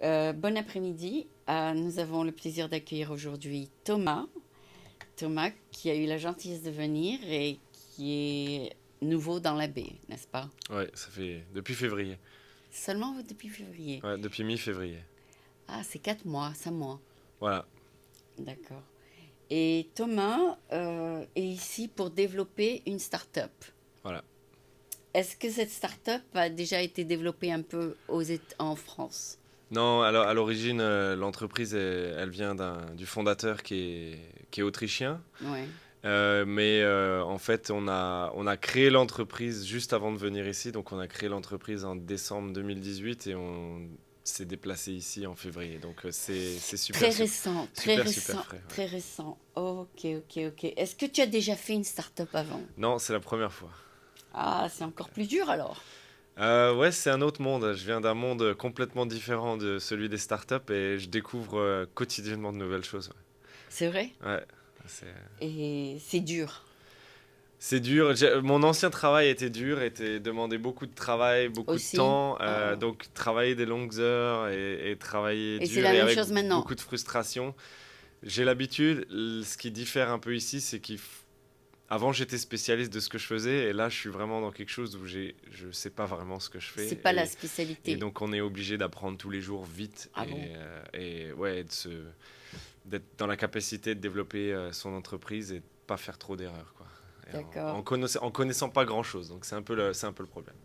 Bon après-midi. Nous avons le plaisir d'accueillir aujourd'hui Thomas. Thomas qui a eu la gentillesse de venir et qui est nouveau dans la baie, n'est-ce pas? Ouais, ça fait depuis février. Seulement depuis février. Ouais, depuis mi-février. Ah, c'est 4 mois, 5 mois. Voilà, D'accord. Et Thomas est ici pour développer une start-up. voilà. Est-ce que cette start-up a déjà été développée un peu en France? Non, alors à l'origine, l'entreprise, elle vient du fondateur qui est autrichien. Ouais. Mais en fait, on a créé l'entreprise juste avant de venir ici. Donc, on a créé l'entreprise en décembre 2018 et on s'est déplacé ici en février. Donc, c'est Très super, récent, très super, super récent, frais. Ouais. très récent. Ok, ok, ok. Est-ce que tu as déjà fait une start-up avant? Non, c'est la première fois. Ah, c'est encore plus dur alors. Ouais, c'est un autre monde. Je viens d'un monde complètement différent de celui des startups et je découvre quotidiennement de nouvelles choses. C'est vrai? Ouais, ouais, c'est Et c'est dur c'est dur. Mon ancien travail était dur, était demandé beaucoup de travail, beaucoup de aussi. temps. Oh. Donc travailler des longues heures et travailler Et c'est dur la et même avec chose maintenant. beaucoup de frustration. J'ai l'habitude. Ce qui diffère un peu ici, c'est qu'avant j'étais spécialiste de ce que je faisais et là je suis vraiment dans quelque chose où je sais pas vraiment ce que je C'est fais pas la et spécialité. donc on est obligé d'apprendre tous les jours vite Ah bon? et ouais d'être dans la capacité de développer son entreprise et de pas faire trop d'erreurs quoi. Et D'accord. en connaissant pas grand chose, donc c'est un peu le problème.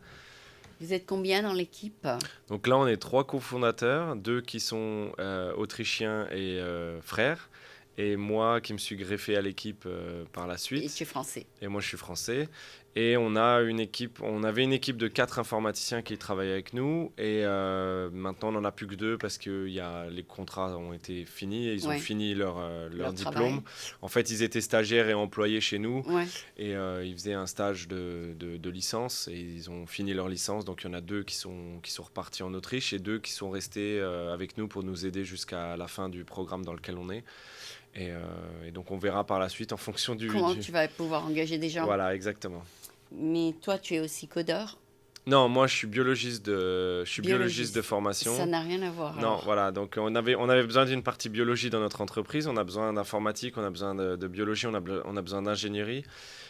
Vous êtes combien dans l'équipe? Donc là on est trois cofondateurs, deux qui sont autrichiens et frères et moi qui me suis greffé à l'équipe par la Et tu suite. es français. Et moi, je suis français. Et on avait une équipe de quatre informaticiens qui travaillaient avec nous. Et maintenant, on n'en a plus que deux parce que les contrats ont été finis et ils ont Ouais. fini leur Leur diplôme. travail. En fait, ils étaient stagiaires et employés chez nous. Ouais. Et ils faisaient un stage de licence et ils ont fini leur licence. Donc, il y en a deux qui sont repartis en Autriche et deux qui sont restés avec nous pour nous aider jusqu'à la fin du programme dans lequel on est. Et donc, on verra par la suite en fonction Comment tu vas pouvoir engager des gens? Voilà, exactement. Mais toi, tu es aussi codeur, Non, moi je suis biologiste de biologiste. Ça formation. n'a rien à voir Non, alors. voilà, donc on avait besoin d'une partie biologie dans notre entreprise, on a besoin d'informatique, on a besoin de biologie, on a besoin d'ingénierie.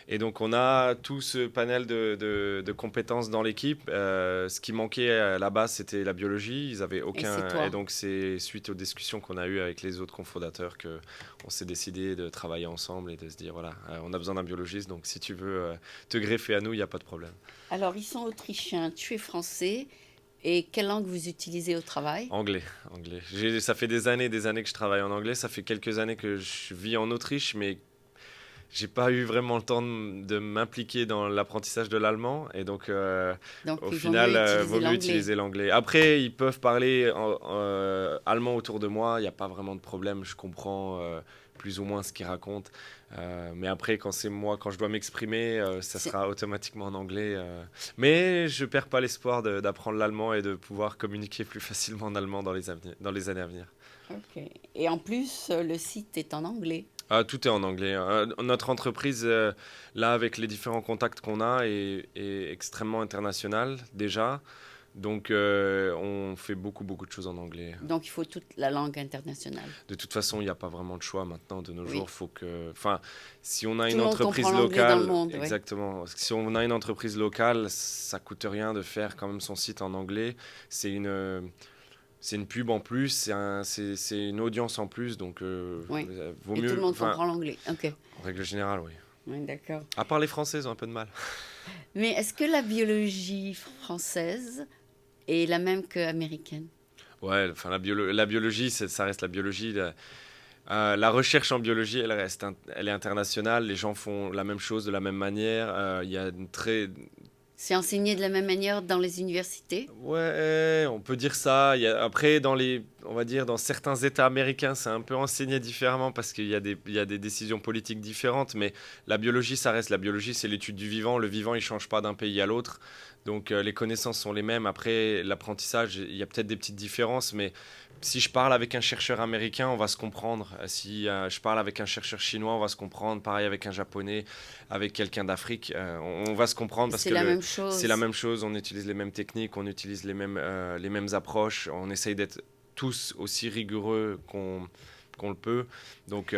Et donc on a tout ce panel de compétences dans l'équipe. Ce qui manquait à la base, c'était la biologie, ils avaient Et c'est aucun... Et toi. donc c'est suite aux discussions qu'on a eues avec les autres cofondateurs qu'on s'est décidé de travailler ensemble et de se dire, voilà, on a besoin d'un biologiste, donc si tu veux te greffer à nous, il n'y a pas de problème. Alors, ils sont autrichiens, tu es français. Et quelle langue vous utilisez au travail? Anglais, anglais. Ça fait des années que je travaille en anglais. Ça fait quelques années que je vis en Autriche, mais j'ai pas eu vraiment le temps de m'impliquer dans l'apprentissage de l'allemand. Et donc, Donc, au il vaut mieux final, utiliser vaut mieux l'anglais. utiliser l'anglais. Après, ils peuvent parler allemand autour de moi. Il n'y a pas vraiment de problème. Je comprends plus ou moins ce qu'ils racontent. Mais après, quand c'est moi, quand je dois m'exprimer, ça C'est- sera automatiquement en anglais. Mais je perds pas l'espoir d'apprendre l'allemand et de pouvoir communiquer plus facilement en allemand dans les années à venir. Ok. Et en plus, le site est en anglais. Ah, tout est en anglais. Notre entreprise, là, avec les différents contacts qu'on a, est extrêmement internationale déjà. Donc, on fait beaucoup, beaucoup de choses en anglais. Donc, il faut toute la langue internationale. De toute façon, il n'y a pas vraiment de choix maintenant de nos jours. Oui. Faut que, enfin, si on a Tout une le monde comprend entreprise l'anglais dans le locale, monde, oui. exactement. Si on a une entreprise locale, ça coûte rien de faire quand même son site en anglais. C'est une pub en plus, c'est une audience en plus, donc Oui. vaut Et tout le mieux. monde Enfin, comprend l'anglais. Ok. en règle générale, oui. Oui, d'accord. À part les Français, ils ont un peu de mal. Mais est-ce que la biologie française est la même que américaine? Ouais, enfin la biologie, ça reste la biologie. La recherche en biologie, elle est internationale. Les gens font la même chose de la même manière. Il y a une très, C'est enseigné de la même manière dans les universités? ouais, on peut dire ça. Après, on va dire dans certains États américains, c'est un peu enseigné différemment parce qu'il y a des décisions politiques différentes. Mais la biologie, ça reste la biologie, c'est l'étude du vivant. Le vivant, il change pas d'un pays à l'autre. Donc les connaissances sont les mêmes. Après, l'apprentissage, il y a peut-être des petites différences, mais si je parle avec un chercheur américain, on va se comprendre. Si je parle avec un chercheur chinois, on va se comprendre. Pareil avec un japonais, avec quelqu'un d'Afrique, on va se comprendre parce C'est que la même c'est la chose. même chose. On utilise les mêmes techniques, on utilise les mêmes approches. On essaye d'être tous aussi rigoureux qu'on le peut. Donc,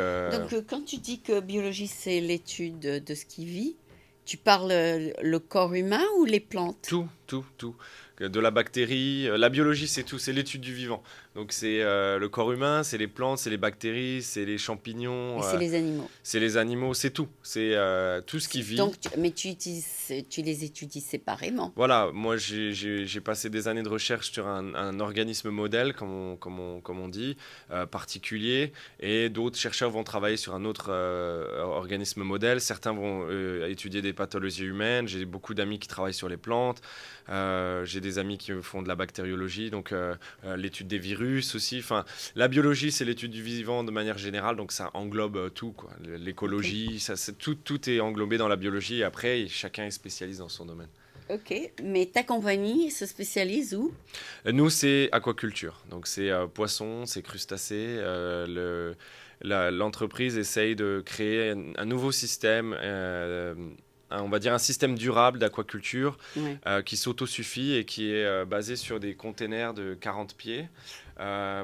Quand tu dis que biologie, c'est l'étude de ce qui vit, tu parles le corps humain ou les plantes? tout. De la bactérie, la biologie, c'est tout, c'est l'étude du vivant. Donc, c'est le corps humain, c'est les plantes, c'est les bactéries, c'est les champignons, Et c'est les animaux. c'est les animaux, c'est tout. C'est tout ce qui vit. Donc, mais tu les étudies séparément. Voilà, moi j'ai passé des années de recherche sur un organisme modèle, comme on dit, particulier, et d'autres chercheurs vont travailler sur un autre organisme modèle. Certains vont étudier des pathologies humaines. J'ai beaucoup d'amis qui travaillent sur les plantes. J'ai des amis qui font de la bactériologie, donc l'étude des virus aussi. Enfin, la biologie, c'est l'étude du vivant de manière générale, donc ça englobe tout, quoi. L'écologie, tout est englobé dans la biologie. Et après, chacun est spécialiste dans son domaine. Ok, mais ta compagnie se spécialise où? Nous, c'est aquaculture. Donc, c'est poissons, c'est crustacés. L'entreprise essaye de créer un nouveau système, on va dire un système durable d'aquaculture Ouais. qui s'autosuffit et qui est basé sur des containers de 40 pieds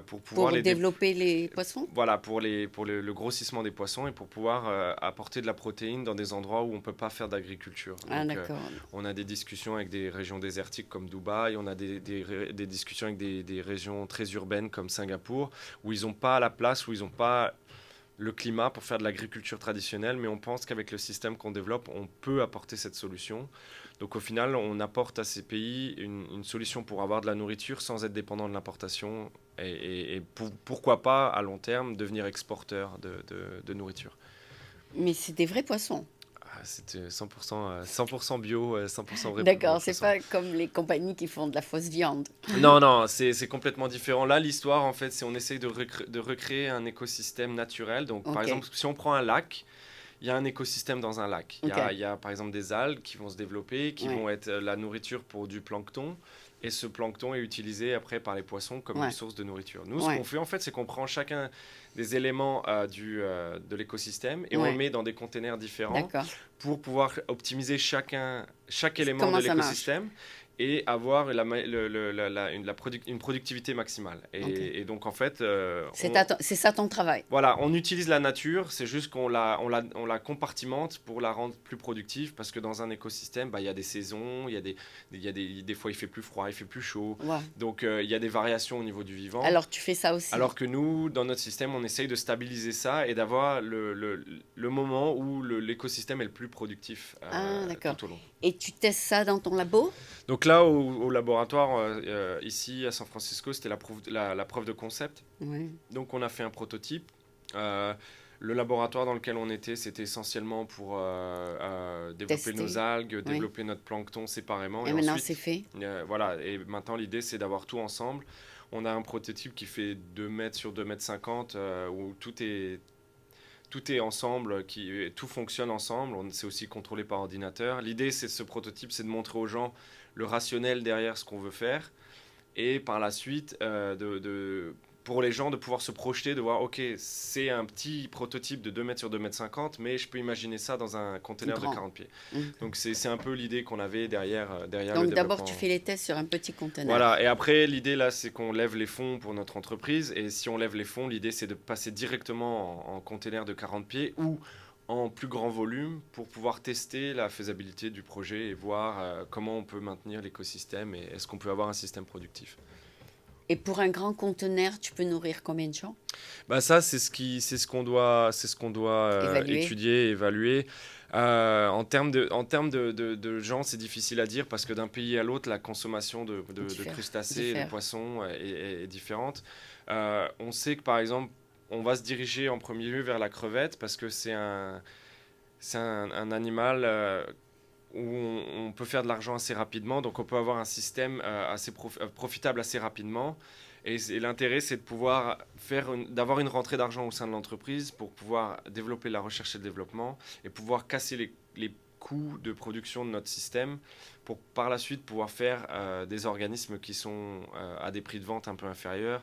pour pouvoir Pour développer les poissons? voilà, pour le grossissement des poissons et pour pouvoir apporter de la protéine dans des endroits où on ne peut pas faire d'agriculture. Ah, Donc, d'accord. on a des discussions avec des régions désertiques comme Dubaï, on a des discussions avec des régions très urbaines comme Singapour, où ils n'ont pas la place, où ils n'ont pas le climat pour faire de l'agriculture traditionnelle, mais on pense qu'avec le système qu'on développe, on peut apporter cette solution. Donc au final, on apporte à ces pays une solution pour avoir de la nourriture sans être dépendant de l'importation et pourquoi pas à long terme devenir exporteur de nourriture. Mais c'est des vrais poissons. C'était 100% bio, 100% vrai. D'accord, c'est pas comme les compagnies qui font de la fausse viande. Non, c'est complètement différent. Là, l'histoire, en fait, c'est on essaye de recréer un écosystème naturel. Donc, par exemple, si on prend un lac, il y a un écosystème dans un lac. Il y a, par exemple, des algues qui vont se développer, qui vont être la nourriture pour du plancton. Et ce plancton est utilisé après par les poissons comme une source de nourriture. Nous, ce qu'on fait, en fait, c'est qu'on prend chacun des éléments de l'écosystème et on le met dans des containers différents pour pouvoir optimiser chaque élément de l'écosystème et avoir une productivité maximale. Et donc, en fait... c'est ça ton travail. Voilà, on utilise la nature, c'est juste qu'on la compartimente pour la rendre plus productive, parce que dans un écosystème, il y a des saisons, des fois il fait plus froid, il fait plus chaud. Ouais. Donc, il y a des variations au niveau du vivant. Alors, tu fais ça aussi. Alors que nous, dans notre système, on essaye de stabiliser ça et d'avoir le moment où l'écosystème est le plus productif tout au long. Et tu testes ça dans ton labo? Donc là, au laboratoire, ici à San Francisco, c'était la preuve de concept. Oui. Donc on a fait un prototype. Le laboratoire dans lequel on était, c'était essentiellement pour développer nos algues, développer notre plancton séparément. Et maintenant, c'est fait. Voilà, et maintenant l'idée, c'est d'avoir tout ensemble. On a un prototype qui fait 2 mètres sur 2 mètres 50, où tout est ensemble, tout fonctionne ensemble. C'est aussi contrôlé par ordinateur. L'idée, ce prototype, c'est de montrer aux gens le rationnel derrière ce qu'on veut faire. Et par la suite, pour les gens, de pouvoir se projeter, de voir, OK, c'est un petit prototype de 2 mètres sur 2 mètres 50, mais je peux imaginer ça dans un container de 40 pieds. Donc, c'est un peu l'idée qu'on avait derrière le développement. Donc, d'abord, tu fais les tests sur un petit container. Voilà, et après, l'idée, là, c'est qu'on lève les fonds pour notre entreprise. Et si on lève les fonds, l'idée, c'est de passer directement en container de 40 pieds ou en plus grand volume pour pouvoir tester la faisabilité du projet et voir comment on peut maintenir l'écosystème et est-ce qu'on peut avoir un système productif. Et pour un grand conteneur, tu peux nourrir combien de gens? Ça, c'est ce qu'on doit étudier, évaluer. En termes de gens, c'est difficile à dire parce que d'un pays à l'autre, la consommation de crustacés, de poissons est différente. On sait que, par exemple, on va se diriger en premier lieu vers la crevette parce que c'est un animal où on peut faire de l'argent assez rapidement, donc on peut avoir un système assez profitable assez rapidement. Et l'intérêt, c'est de pouvoir d'avoir une rentrée d'argent au sein de l'entreprise pour pouvoir développer la recherche et le développement et pouvoir casser les coûts de production de notre système pour par la suite pouvoir faire des organismes qui sont à des prix de vente un peu inférieurs.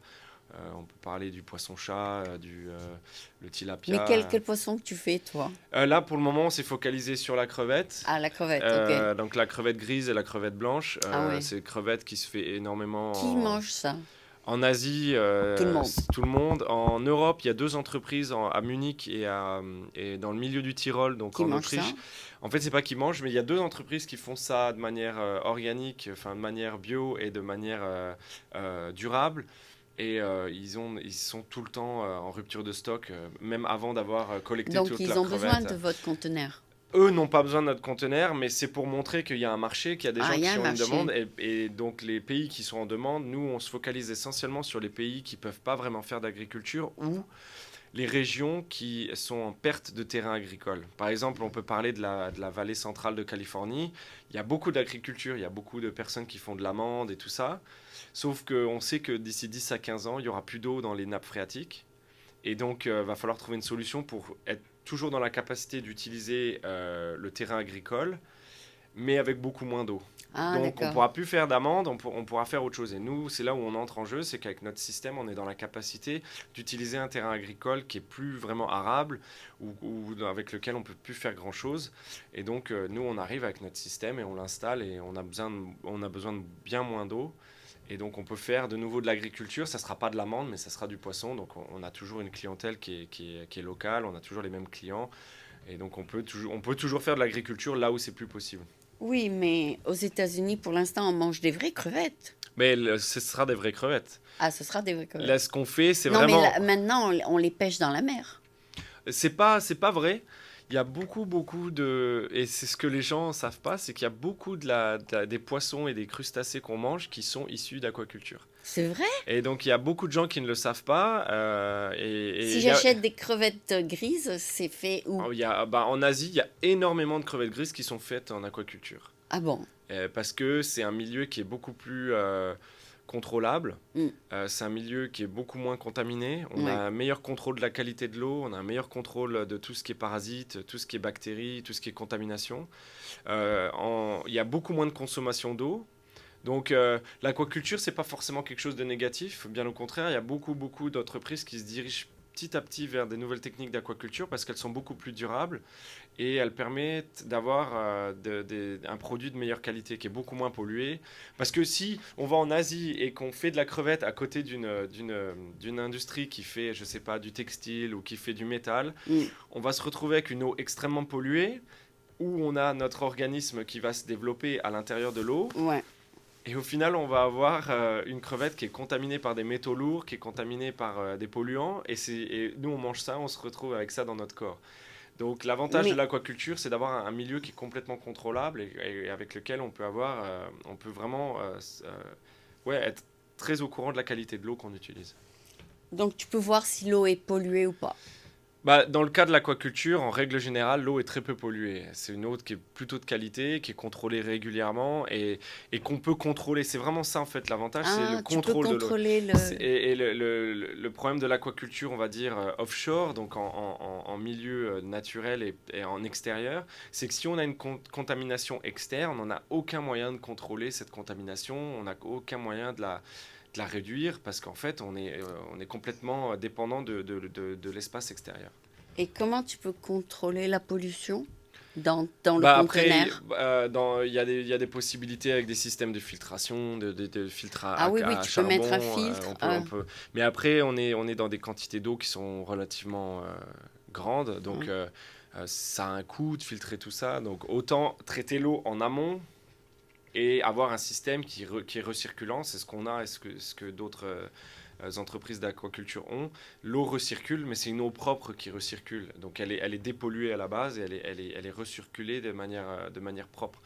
On peut parler du poisson-chat, le tilapia. Mais quel poisson que tu fais, toi? Là, pour le moment, on s'est focalisé sur la crevette. Ah, la crevette, ok. Donc la crevette grise et la crevette blanche. C'est une crevette qui se fait énormément... Qui mange ça? En Asie, Tout le monde. tout le monde. En Europe, il y a 2 entreprises à Munich et dans le milieu du Tyrol, donc Qui en mange ça? Autriche. En fait, c'est pas qu'ils mangent, mais il y a 2 entreprises qui font ça de manière organique, enfin de manière bio et de manière durable. Et ils sont tout le temps en rupture de stock, même avant d'avoir collecté Donc, toute ils la ont besoin crevette. de votre conteneur. Eux n'ont pas besoin de notre conteneur, mais c'est pour montrer qu'il y a un marché, qu'il y a des Ah, gens il y a qui un ont une demande. marché. Et donc les pays qui sont en demande, nous, on se focalise essentiellement sur les pays qui ne peuvent pas vraiment faire d'agriculture ou les régions qui sont en perte de terrain agricole. Par exemple, on peut parler de la vallée centrale de Californie. Il y a beaucoup d'agriculture, il y a beaucoup de personnes qui font de l'amande et tout ça. Sauf qu'on sait que d'ici 10 à 15 ans, il n'y aura plus d'eau dans les nappes phréatiques. Et donc, il va falloir trouver une solution pour être toujours dans la capacité d'utiliser le terrain agricole, mais avec beaucoup moins d'eau. Ah, Donc, on ne d'accord. pourra plus faire d'amende, on pourra faire autre chose. Et nous, c'est là où on entre en jeu, c'est qu'avec notre système, on est dans la capacité d'utiliser un terrain agricole qui est plus vraiment arable ou avec lequel on peut plus faire grand-chose. Et donc, nous, on arrive avec notre système et on l'installe et on a besoin de bien moins d'eau. Et donc, on peut faire de nouveau de l'agriculture. Ça ne sera pas de l'amande, mais ça sera du poisson. Donc, on a toujours une clientèle qui est locale. On a toujours les mêmes clients. Et donc, on peut toujours faire de l'agriculture là où c'est plus possible. Oui, mais aux États-Unis, pour l'instant, on mange des vraies crevettes. Mais ce sera des vraies crevettes. Ah, ce sera des vraies Là, crevettes. ce qu'on fait, c'est Non, mais vraiment. là, maintenant, on les pêche dans la mer. C'est pas vrai. Il y a beaucoup de. Et c'est ce que les gens ne savent pas, c'est qu'il y a beaucoup des poissons et des crustacés qu'on mange qui sont issus d'aquaculture. C'est vrai? Et donc, il y a beaucoup de gens qui ne le savent pas. Et Si j'achète des crevettes grises, c'est fait où? en Asie, il y a énormément de crevettes grises qui sont faites en aquaculture. Ah bon? Parce que c'est un milieu qui est beaucoup plus contrôlable. Mm. C'est un milieu qui est beaucoup moins contaminé. On Ouais. a un meilleur contrôle de la qualité de l'eau, on a un meilleur contrôle de tout ce qui est parasites, tout ce qui est bactéries, tout ce qui est contamination. Il y a beaucoup moins de consommation d'eau. Donc l'aquaculture, c'est pas forcément quelque chose de négatif. Bien au contraire, il y a beaucoup d'entreprises qui se dirigent petit à petit vers des nouvelles techniques d'aquaculture parce qu'elles sont beaucoup plus durables et elles permettent d'avoir un produit de meilleure qualité qui est beaucoup moins pollué. Parce que si on va en Asie et qu'on fait de la crevette à côté d'une industrie qui fait, je sais pas, du textile ou qui fait du métal, Mm. on va se retrouver avec une eau extrêmement polluée où on a notre organisme qui va se développer à l'intérieur de l'eau. Ouais. Et au final, on va avoir une crevette qui est contaminée par des métaux lourds, qui est contaminée par des polluants. Et nous, on mange ça, on se retrouve avec ça dans notre corps. Donc l'avantage de Mais l'aquaculture, c'est d'avoir un milieu qui est complètement contrôlable et avec lequel on peut vraiment ouais, être très au courant de la qualité de l'eau qu'on utilise. donc tu peux voir si l'eau est polluée ou pas. Dans le cas de l'aquaculture, en règle générale, l'eau est très peu polluée. C'est une eau qui est plutôt de qualité, qui est contrôlée régulièrement et qu'on peut contrôler. C'est vraiment ça en fait l'avantage, c'est le Ah, tu peux contrôle de l'eau. contrôler le... Et le problème de l'aquaculture, on va dire offshore, donc en milieu naturel et en extérieur, c'est que si on a une contamination externe, on n'a aucun moyen de contrôler cette contamination, on n'a aucun moyen de la réduire parce qu'en fait, on est complètement dépendant de l'espace extérieur. Et comment tu peux contrôler la pollution dans le Après, conteneur? il y a des possibilités avec des systèmes de filtration, de filtres Ah oui, oui, à tu peux mettre un charbon. filtre. Mais après, on est dans des quantités d'eau qui sont relativement grandes. Donc, Ouais. ça a un coût de filtrer tout ça. Donc, autant traiter l'eau en amont et avoir un système qui est recirculant. C'est ce qu'on a et ce que d'autres entreprises d'aquaculture ont. L'eau recircule, mais c'est une eau propre qui recircule. Donc elle est dépolluée à la base et elle est recirculée de manière propre.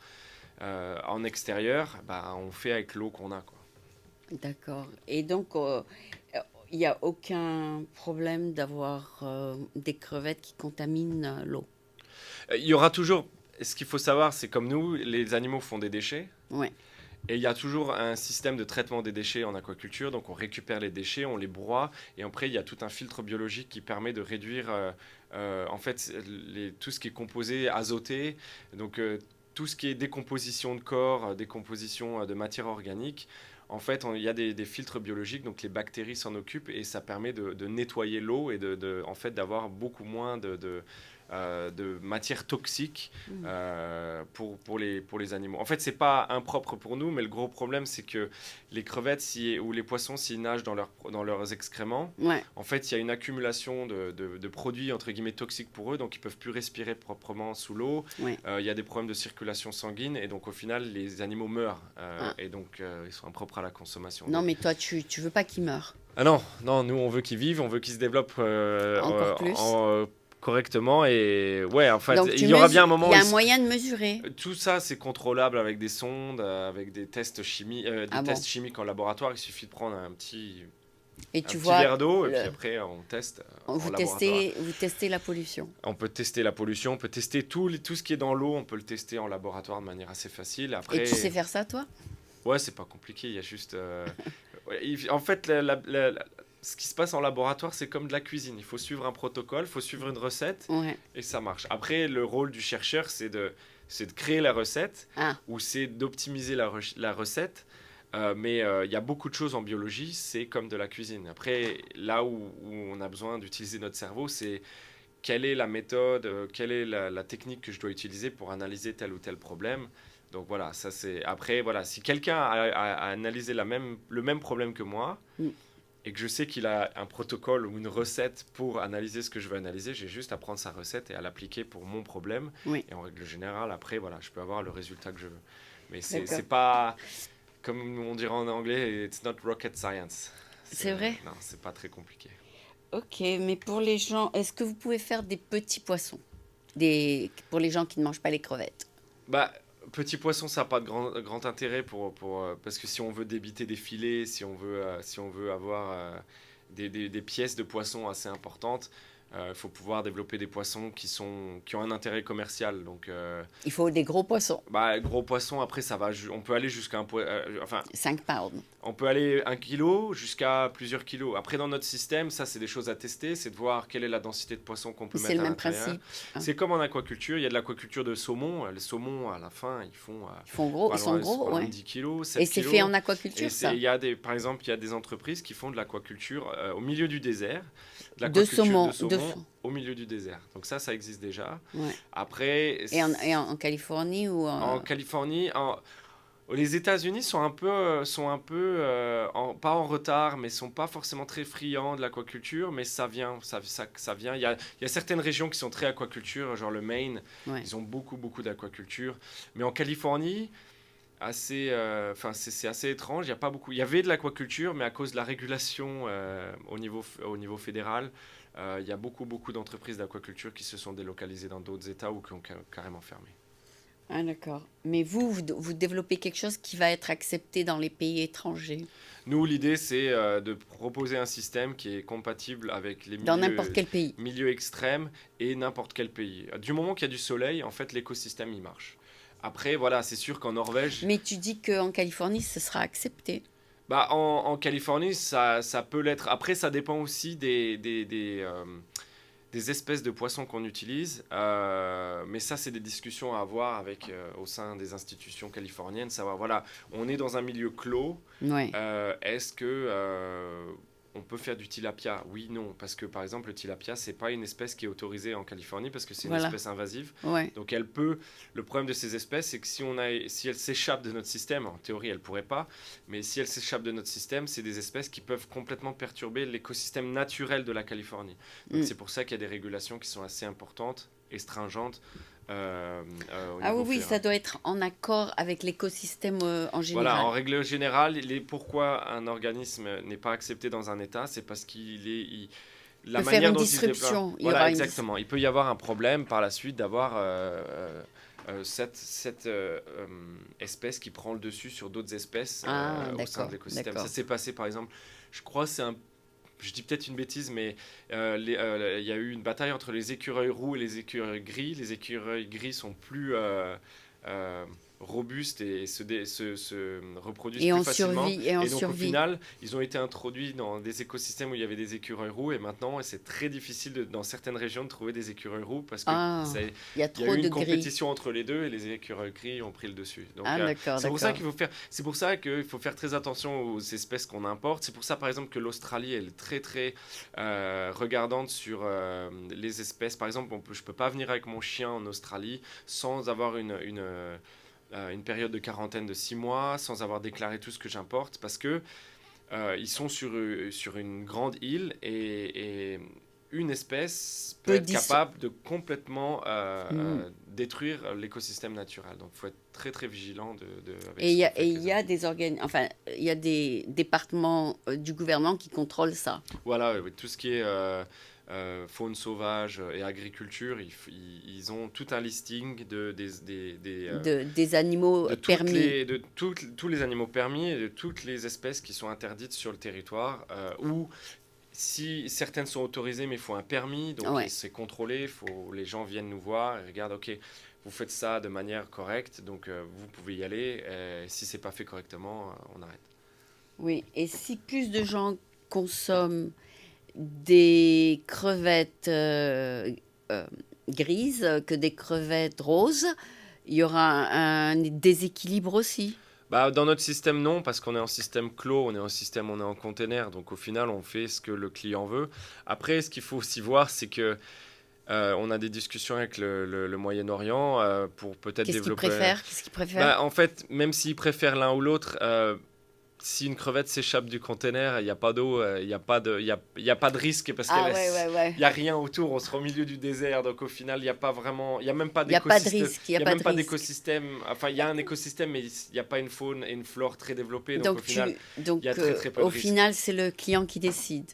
En extérieur, on fait avec l'eau qu'on a, quoi. D'accord. Et donc, il n'y a aucun problème d'avoir des crevettes qui contaminent l'eau. Il y aura toujours. Ce qu'il faut savoir, c'est comme nous, les animaux font des déchets. Ouais. Et il y a toujours un système de traitement des déchets en aquaculture. Donc on récupère les déchets, on les broie. Et après, il y a tout un filtre biologique qui permet de réduire en fait, tout ce qui est composé azoté. Donc tout ce qui est décomposition de corps, décomposition de matière organique. En fait, il y a des filtres biologiques, donc les bactéries s'en occupent et ça permet de nettoyer l'eau et en fait, d'avoir beaucoup moins de matières toxiques pour les animaux. En fait, c'est pas impropre pour nous, mais le gros problème, c'est que les crevettes ou les poissons, s'ils nagent dans leurs excréments, Ouais. en fait, il y a une accumulation de produits, entre guillemets, toxiques pour eux, donc ils peuvent plus respirer proprement sous l'eau. Ouais. Il y a des problèmes de circulation sanguine, et donc au final, les animaux meurent, Ah. et donc ils sont impropres à la consommation. Non, Donc, mais toi, tu veux pas qu'ils meurent. ah non, non, nous on veut qu'ils vivent, on veut qu'ils se développent Encore plus. correctement et ouais, en fait, Donc, il y aura bien un moment il y a où un moyen de mesurer. tout ça c'est contrôlable avec des sondes, avec des tests chimiques, tests chimiques en laboratoire. Il suffit de prendre un petit verre d'eau et puis après on teste en laboratoire. Vous testez la pollution. On peut tester la pollution, on peut tester tout ce qui est dans l'eau, on peut le tester en laboratoire de manière assez facile. Après, Et tu sais faire ça, toi? ouais, c'est pas compliqué, il y a juste... en fait, ce qui se passe en laboratoire, c'est comme de la cuisine. Il faut suivre un protocole, il faut suivre une recette, Ouais. et ça marche. Après, le rôle du chercheur, c'est de créer la recette, Ah. ou c'est d'optimiser la recette. Mais il y a beaucoup de choses en biologie, c'est comme de la cuisine. Après, là où on a besoin d'utiliser notre cerveau, c'est quelle est la méthode, quelle est la technique que je dois utiliser pour analyser tel ou tel problème. Donc voilà, ça c'est... Après, voilà, si quelqu'un a analysé le même problème que moi, et que je sais qu'il a un protocole ou une recette pour analyser ce que je veux analyser, j'ai juste à prendre sa recette et à l'appliquer pour mon problème. Oui. Et en règle générale, après, voilà, je peux avoir le résultat que je veux. Mais c'est pas... Comme on dirait en anglais, it's not rocket science. C'est vrai? Non, c'est pas très compliqué. Ok, mais pour les gens, est-ce que vous pouvez faire des petits poissons pour les gens qui ne mangent pas les crevettes? Bah, petit poisson, ça n'a pas de grand intérêt parce que si on veut débiter des filets, si on veut avoir des pièces de poisson assez importantes, il faut pouvoir développer des poissons qui ont un intérêt commercial. Donc, Il faut des gros poissons. bah, gros poisson, après, on peut aller jusqu'à 5 pounds. on peut aller 1 kilo jusqu'à plusieurs kilos. Après, dans notre système, ça, c'est des choses à tester. C'est de voir quelle est la densité de poisson qu'on peut mettre à l'intérieur. C'est le même principe. C'est comme en aquaculture. Il y a de l'aquaculture de saumon. Les saumons, à la fin, ils sont gros, ouais. 10 kilos, 7 Et c'est kilos. fait en aquaculture, ça? Par exemple, il y a des entreprises qui font de l'aquaculture au milieu du désert. De saumon. Au milieu du désert. Donc ça existe déjà. Ouais. Après... Et en Californie ou en Californie... Les États-Unis sont un peu pas en retard, mais sont pas forcément très friands de l'aquaculture, mais ça vient. Il y a certaines régions qui sont très aquaculture, genre le Maine, ils ont beaucoup d'aquaculture. Mais en Californie, c'est assez étrange. Il y a pas beaucoup. Il y avait de l'aquaculture, mais à cause de la régulation au niveau fédéral, il y a beaucoup d'entreprises d'aquaculture qui se sont délocalisées dans d'autres États ou qui ont carrément fermé. Ah, d'accord. Mais vous développez quelque chose qui va être accepté dans les pays étrangers? Nous, l'idée, c'est de proposer un système qui est compatible avec les dans n'importe quel pays. Milieux extrêmes et n'importe quel pays. Du moment qu'il y a du soleil, en fait, l'écosystème, il marche. Après, voilà, c'est sûr qu'en Norvège... Mais tu dis qu'en Californie, ce sera accepté. Bah, en Californie, ça peut l'être. Après, ça dépend aussi des espèces de poissons qu'on utilise, mais ça c'est des discussions à avoir au sein des institutions californiennes, savoir voilà, on est dans un milieu clos, est-ce que on peut faire du tilapia? Oui, non, parce que par exemple le tilapia c'est pas une espèce qui est autorisée en Californie parce que c'est une espèce invasive, donc le problème de ces espèces c'est que si elles s'échappent de notre système, en théorie elles pourraient pas, mais si elles s'échappent de notre système, c'est des espèces qui peuvent complètement perturber l'écosystème naturel de la Californie, donc c'est pour ça qu'il y a des régulations qui sont assez importantes et stringentes. Oui, ça doit être en accord avec l'écosystème en général. Voilà, en règle générale, pourquoi un organisme n'est pas accepté dans un État, c'est parce la peut manière faire une dont disruption. Voilà, exactement. Il peut y avoir un problème par la suite d'avoir cette espèce qui prend le dessus sur d'autres espèces au sein de l'écosystème. Ça s'est passé, par exemple, je crois, je dis peut-être une bêtise, mais il y a eu une bataille entre les écureuils roux et les écureuils gris. Les écureuils gris sont plus robustes et se reproduisent Et plus on facilement. survit, et on Et donc, au survit. final, ils ont été introduits dans des écosystèmes où il y avait des écureuils roux. Et maintenant, c'est très difficile dans certaines régions de trouver des écureuils roux parce que Ah, il y a il y a trop eu de une gris. compétition entre les deux et les écureuils gris ont pris le dessus. Donc, Ah, d'accord, c'est pour ça d'accord. c'est pour ça qu'il faut faire très attention aux espèces qu'on importe. C'est pour ça, par exemple, que l'Australie elle est très très regardante sur les espèces. Par exemple, je peux pas venir avec mon chien en Australie sans avoir une période de quarantaine de 6 mois, sans avoir déclaré tout ce que j'importe, parce que ils sont sur une grande île et une espèce peut Peu être dis- capable de complètement Hmm. détruire l'écosystème naturel. Donc il faut être très très vigilant avec Et ce qu'on fait et avec il les y a animaux. des organes, enfin, il y a des départements du gouvernement qui contrôlent ça, Voilà, oui, tout ce qui est faune sauvage et agriculture, ils ont tout un listing des animaux permis. tous les animaux permis et de toutes les espèces qui sont interdites sur le territoire, ou si certaines sont autorisées mais il faut un permis, donc Ouais. c'est contrôlé, les gens viennent nous voir et regardent, ok, vous faites ça de manière correcte, donc vous pouvez y aller, et si c'est pas fait correctement, on arrête. Oui. Et si plus de gens consomment des crevettes euh, grises que des crevettes roses, il y aura un déséquilibre aussi. Bah, dans notre système, non, parce qu'on est en système clos, on est en container, donc au final, on fait ce que le client veut. Après, ce qu'il faut aussi voir, c'est que on a des discussions avec le Moyen-Orient pour peut-être Qu'est-ce qu'ils développer. préfèrent? Qu'est-ce qu'ils préfèrent? Bah, en fait, même s'ils préfèrent l'un ou l'autre, si une crevette s'échappe du container, il n'y a pas d'eau, il n'y a pas de, il y a pas de risque parce Ah ouais, ouais, ouais. il y a rien autour. On sera au milieu du désert, donc au final, il n'y a pas vraiment, il y a même pas Il n'y a pas de d'écosystème. risque, il n'y Il a y a pas même de pas risque. d'écosystème. Enfin, il y a un écosystème, mais il n'y a pas une faune et une flore très développées. Donc au Donc, final, il y a très très peu de au risques. final, c'est le client qui décide.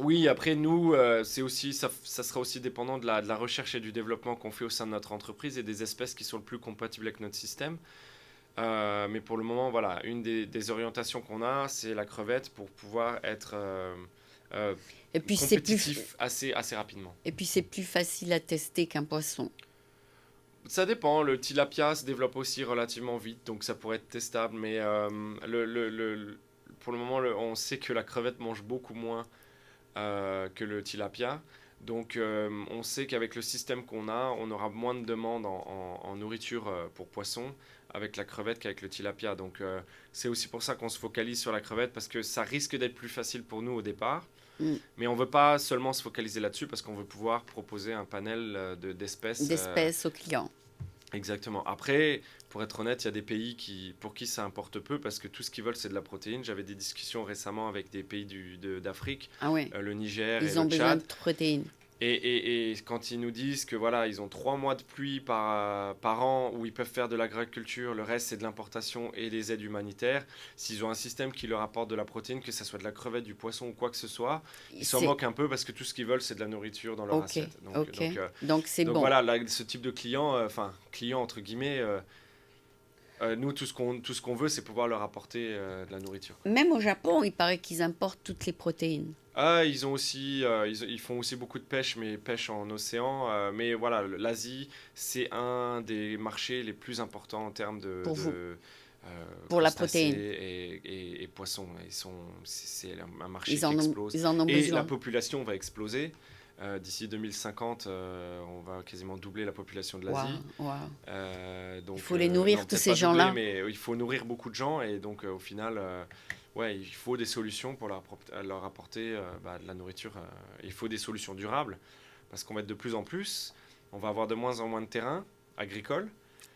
Oui, après nous, c'est aussi, ça sera aussi dépendant de la recherche et du développement qu'on fait au sein de notre entreprise et des espèces qui sont le plus compatibles avec notre système. Mais pour le moment, voilà, une des orientations qu'on a, c'est la crevette pour pouvoir être euh, Et puis, compétitif assez rapidement. et puis c'est plus facile à tester qu'un poisson. Ça dépend, le tilapia se développe aussi relativement vite, donc ça pourrait être testable, mais pour le moment, on sait que la crevette mange beaucoup moins que le tilapia. Donc on sait qu'avec le système qu'on a, on aura moins de demandes en nourriture pour poissons avec la crevette qu'avec le tilapia. Donc c'est aussi pour ça qu'on se focalise sur la crevette parce que ça risque d'être plus facile pour nous au départ. Mm. Mais on ne veut pas seulement se focaliser là-dessus parce qu'on veut pouvoir proposer un panel d'espèces. D'espèces aux clients. Exactement. Après, pour être honnête, il y a des pays pour qui ça importe peu parce que tout ce qu'ils veulent, c'est de la protéine. J'avais des discussions récemment avec des pays d'Afrique, Ah ouais, le Niger et ils le ont besoin de Tchad. protéines. Et quand ils nous disent que voilà, ils ont 3 mois de pluie par an où ils peuvent faire de l'agriculture, le reste c'est de l'importation et des aides humanitaires, s'ils ont un système qui leur apporte de la protéine, que ce soit de la crevette, du poisson ou quoi que ce soit, ils s'en C'est moquent un peu parce que tout ce qu'ils veulent c'est de la nourriture dans leur ok, assiette. ok. Donc c'est Donc bon. voilà, ce type de client, enfin client entre guillemets, nous tout ce qu'on veut c'est pouvoir leur apporter de la nourriture. Même au Japon, il paraît qu'ils importent toutes les protéines. Ah, ils ont aussi, ils font aussi beaucoup de pêche, mais pêche en océan. Mais voilà, l'Asie, c'est un des marchés les plus importants en termes Pour vous, pour la crustacés protéine. et poissons. C'est un marché qui explose. Ils en ont Et la besoin. population va exploser. D'ici 2050, on va quasiment doubler la population de Waouh, l'Asie. waouh. Donc, Il faut les non, nourrir, tous peut-être ces pas doubler, gens-là. mais il faut nourrir beaucoup de gens. Et donc, au final, ouais, il faut des solutions pour leur apporter de la nourriture. Il faut des solutions durables parce qu'on va être de plus en plus. On va avoir de moins en moins de terrain agricole.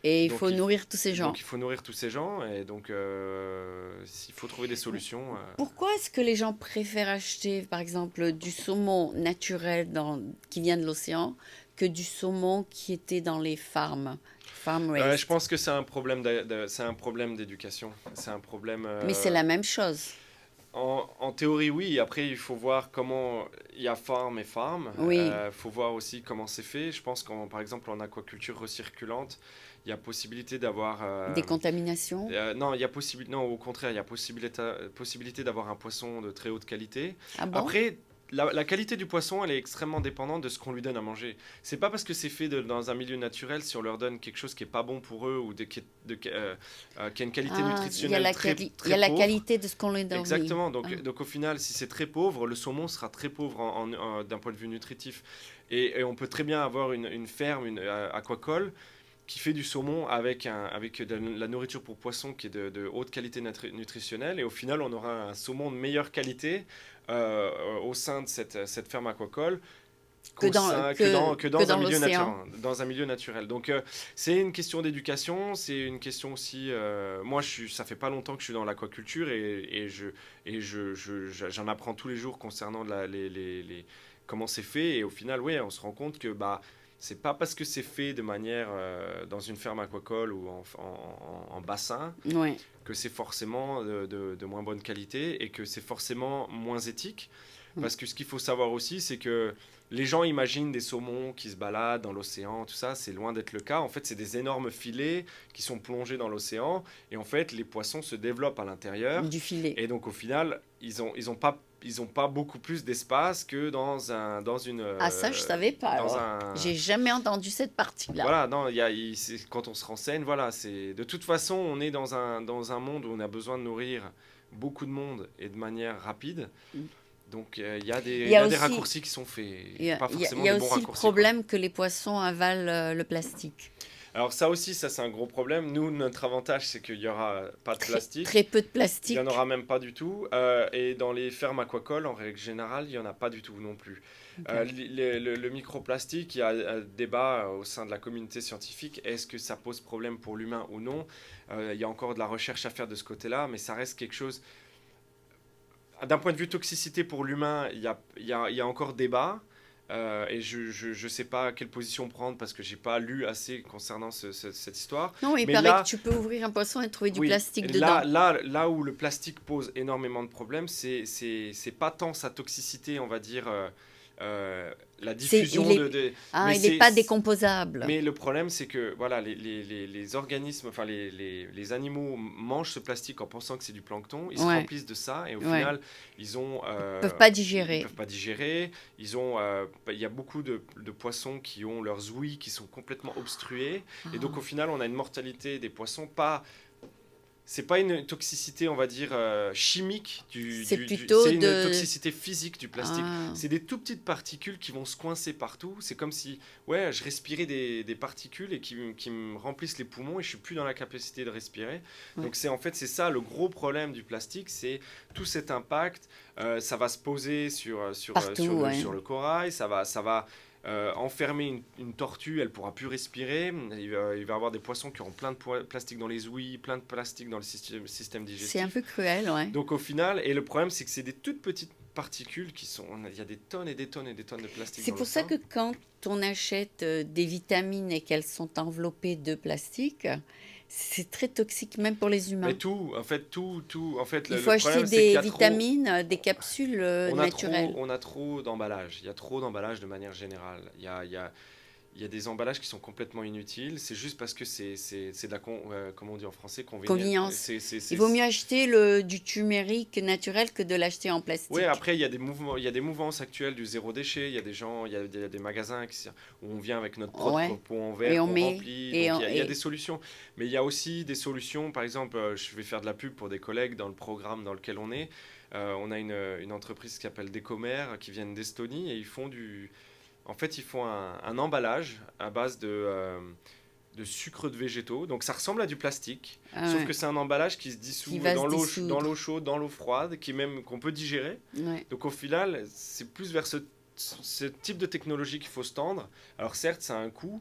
Et il Donc faut nourrir tous ces gens. donc, il faut nourrir tous ces gens. Et donc, il faut trouver des solutions. Pourquoi est-ce que les gens préfèrent acheter, par exemple, du saumon naturel qui vient de l'océan que du saumon qui était dans les farm raised? Je pense que c'est un problème c'est un problème d'éducation. C'est un problème. Mais c'est la même chose. En théorie, oui. Après, il faut voir comment. Il y a farm et farm. Oui, Il faut voir aussi comment c'est fait. Je pense par exemple, en aquaculture recirculante, il y a possibilité d'avoir. des contaminations. Non, il y a non, au contraire, il y a possibilité d'avoir un poisson de très haute qualité. Ah bon? Après, la qualité du poisson, elle est extrêmement dépendante de ce qu'on lui donne à manger. C'est pas parce que c'est fait dans un milieu naturel, si on leur donne quelque chose qui est pas bon pour eux ou qui a une qualité nutritionnelle très il y très a la pauvre. qualité de ce qu'on lui donne. Exactement. Ah. Donc au final, si c'est très pauvre, le saumon sera très pauvre d'un point de vue nutritif. Et on peut très bien avoir une ferme, une aquacole, qui fait du saumon avec de la nourriture pour poissons qui est de haute qualité nutritionnelle. Et au final, on aura un saumon de meilleure qualité au sein de cette ferme aquacole que dans un milieu l'océan. dans un milieu naturel. Donc c'est une question d'éducation, c'est une question aussi. Moi, ça fait pas longtemps que je suis dans l'aquaculture j'en apprends tous les jours concernant comment c'est fait. Et au final, oui, on se rend compte que c'est pas parce que c'est fait de manière dans une ferme aquacole ou en bassin Ouais. que c'est forcément de moins bonne qualité et que c'est forcément moins éthique. Parce que ce qu'il faut savoir aussi, c'est que les gens imaginent des saumons qui se baladent dans l'océan, tout ça, c'est loin d'être le cas. En fait, c'est des énormes filets qui sont plongés dans l'océan et en fait, les poissons se développent à l'intérieur. Du filet. Et donc, au final, ils ont pas beaucoup plus d'espace que dans une. Ah, ça, je savais pas. J'ai jamais entendu cette partie-là. Voilà, non, quand on se renseigne, voilà, de toute façon, on est dans un monde où on a besoin de nourrir beaucoup de monde et de manière rapide. Donc il y a des raccourcis qui sont faits, pas forcément des bons raccourcis. Il y a aussi le problème que les poissons avalent le plastique. Alors ça c'est un gros problème. Nous, notre avantage, c'est qu'il n'y aura pas de plastique. Très peu de plastique. Il n'y en aura même pas du tout. Et dans les fermes aquacoles, en règle générale, il n'y en a pas du tout non plus. Okay. Le microplastique, il y a un débat au sein de la communauté scientifique. Est-ce que ça pose problème pour l'humain ou non ? Il y a encore de la recherche à faire de ce côté-là, mais ça reste quelque chose... D'un point de vue toxicité pour l'humain, il y a encore débat. Et je ne sais pas quelle position prendre parce que je n'ai pas lu assez concernant cette histoire. Non, il paraît que tu peux ouvrir un poisson et trouver du plastique dedans. Là où le plastique pose énormément de problèmes, c'est pas tant sa toxicité, on va dire, la diffusion il n'est pas décomposable. Mais le problème, c'est que voilà, les organismes, enfin les animaux mangent ce plastique en pensant que c'est du plancton, ils se remplissent de ça et au final, ils peuvent pas digérer. Ils peuvent pas digérer. Il y a beaucoup de poissons qui ont leurs ouïes qui sont complètement obstruées et donc au final, on a une mortalité des poissons c'est pas une toxicité, on va dire, chimique. C'est une toxicité physique du plastique. C'est des tout petites particules qui vont se coincer partout. C'est comme si je respirais des particules et qui me remplissent les poumons et je suis plus dans la capacité de respirer. Ouais. Donc c'est ça le gros problème du plastique, c'est tout cet impact. Ça va se poser sur le corail, ça va enfermer une tortue, elle ne pourra plus respirer. Il va y avoir des poissons qui auront plein de plastique dans les ouïes, plein de plastique dans le système digestif. C'est un peu cruel, ouais. Donc au final, et le problème, c'est que c'est des toutes petites particules il y a des tonnes et des tonnes et des tonnes de plastique. C'est pour ça que quand on achète des vitamines et qu'elles sont enveloppées de plastique, c'est très toxique même pour les humains. Mais tout. En fait, il faut acheter des vitamines, des capsules naturelles. On a trop d'emballages. Il y a trop d'emballages de manière générale. Il y a des emballages qui sont complètement inutiles. C'est juste parce que c'est de la, comment on dit en français, convenience. Il vaut mieux acheter du turmeric naturel que de l'acheter en plastique. Oui, après, il y a des mouvances actuelles du zéro déchet. Il y a des gens, il y a des magasins où on vient avec notre propre pot en verre qu'on remplit. Il y a des solutions. Mais il y a aussi des solutions. Par exemple, je vais faire de la pub pour des collègues dans le programme dans lequel on est. On a une entreprise qui s'appelle Decomer, qui vient d'Estonie, et ils font un emballage à base de sucre de végétaux. Donc ça ressemble à du plastique, sauf que c'est un emballage qui se dissout dans l'eau chaude, dans l'eau froide, qu'on peut digérer. Ouais. Donc au final, c'est plus vers ce type de technologie qu'il faut se tendre. Alors certes, ça a un coût.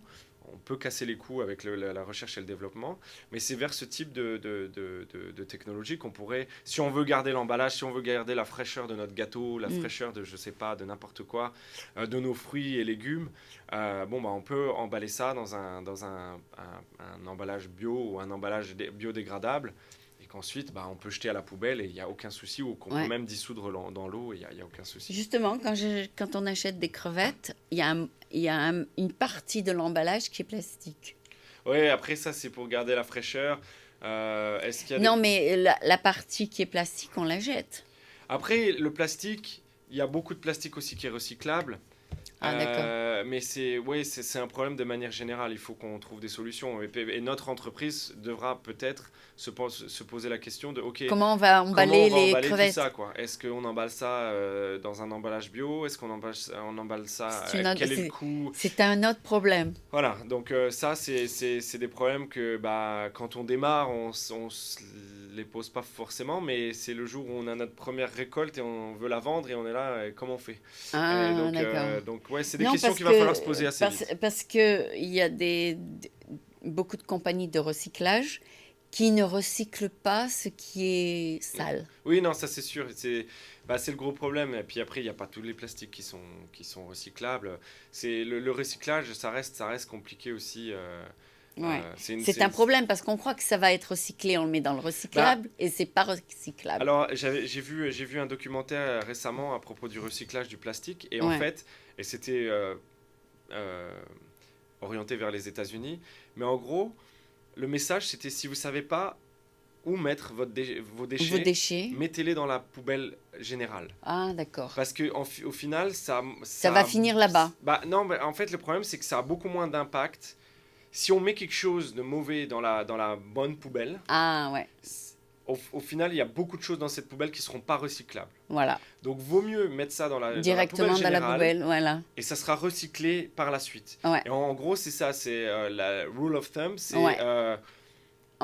On peut casser les coûts avec la recherche et le développement, mais c'est vers ce type de technologie qu'on pourrait, si on veut garder l'emballage, si on veut garder la fraîcheur de notre gâteau, la fraîcheur de, je sais pas, de n'importe quoi, de nos fruits et légumes, on peut emballer ça dans un emballage bio ou un emballage biodégradable. Ensuite, on peut jeter à la poubelle et il n'y a aucun souci, ou qu'on peut même dissoudre dans l'eau et il n'y a aucun souci. Justement, quand on achète des crevettes, il y a une partie de l'emballage qui est plastique. Oui, après ça, c'est pour garder la fraîcheur. Mais la partie qui est plastique, on la jette. Après, le plastique, il y a beaucoup de plastique aussi qui est recyclable. Ah, d'accord. Mais c'est un problème de manière générale. Il faut qu'on trouve des solutions. Et notre entreprise devra peut-être se poser la question de, OK, Comment on va comment on emballer va les emballer tout ça, crevettes? quoi? Est-ce qu'on emballe ça dans un emballage bio? Est-ce qu'on emballe ça? C'est une autre- Quel est le c'est- coût? c'est un autre problème. Voilà, donc ça, c'est des problèmes que bah, quand on démarre, on se les pose pas forcément, mais c'est le jour où on a notre première récolte et on veut la vendre et on est là, comment on fait? Et Ah, d'accord. donc ouais, c'est des Non, questions parce qu'il va falloir se que, poser assez parce, vite. parce que il y a beaucoup de compagnies de recyclage qui ne recyclent pas ce qui est Ouais. sale. Oui, non, ça c'est sûr, c'est le gros problème. Et puis après, il n'y a pas tous les plastiques qui sont recyclables. Le recyclage, ça reste compliqué aussi. Ouais. C'est C'est un problème parce qu'on croit que ça va être recyclé, on le met dans le bah, recyclable et c'est pas recyclable. alors, j'ai vu un documentaire récemment à propos du recyclage du plastique, et en Ouais. fait, et c'était euh, orienté vers les États-Unis, mais en gros, le message c'était si vous savez pas où mettre vos Vos déchets, déchets. mettez-les dans la poubelle générale. Ah, d'accord. Parce que au final, Ça va finir là-bas. bah non, mais en fait, le problème c'est que ça a beaucoup moins d'impact. Si on met quelque chose de mauvais dans la bonne poubelle, Ah, ouais. au final, il y a beaucoup de choses dans cette poubelle qui seront pas recyclables. Voilà. Donc, vaut mieux mettre ça dans dans la poubelle Directement dans la générale poubelle. Voilà. et ça sera recyclé par la suite. Ouais. Et en gros, c'est ça, c'est la rule of thumb, c'est Ouais.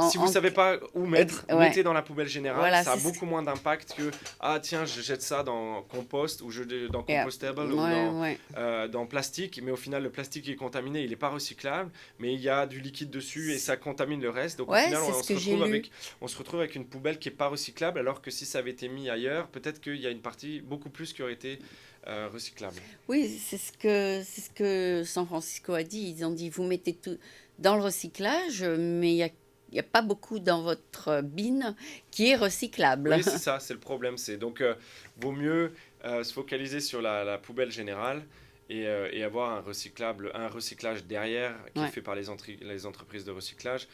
si vous savez pas où mettre, ouais. mettez dans la poubelle générale, Voilà, ça a c'est beaucoup moins d'impact que ah tiens, je jette ça dans compost ou dans Yeah. compostable Ouais, ou ouais. dans plastique, mais au final le plastique est contaminé, il n'est pas recyclable, mais il y a du liquide dessus et ça contamine le reste. Donc au Ouais, final, c'est ce que j'ai lu. on se retrouve avec une poubelle qui est pas recyclable, alors que si ça avait été mis ailleurs, peut-être qu'il y a une partie beaucoup plus qui aurait été recyclable. Oui, c'est ce que San Francisco a dit. Ils ont dit, vous mettez tout dans le recyclage, mais il y a pas beaucoup dans votre bin qui est recyclable. Oui, c'est ça, c'est le problème. C'est donc vaut mieux se focaliser sur la poubelle générale et avoir un recyclage derrière qui est Ouais. fait par les entreprises de recyclage.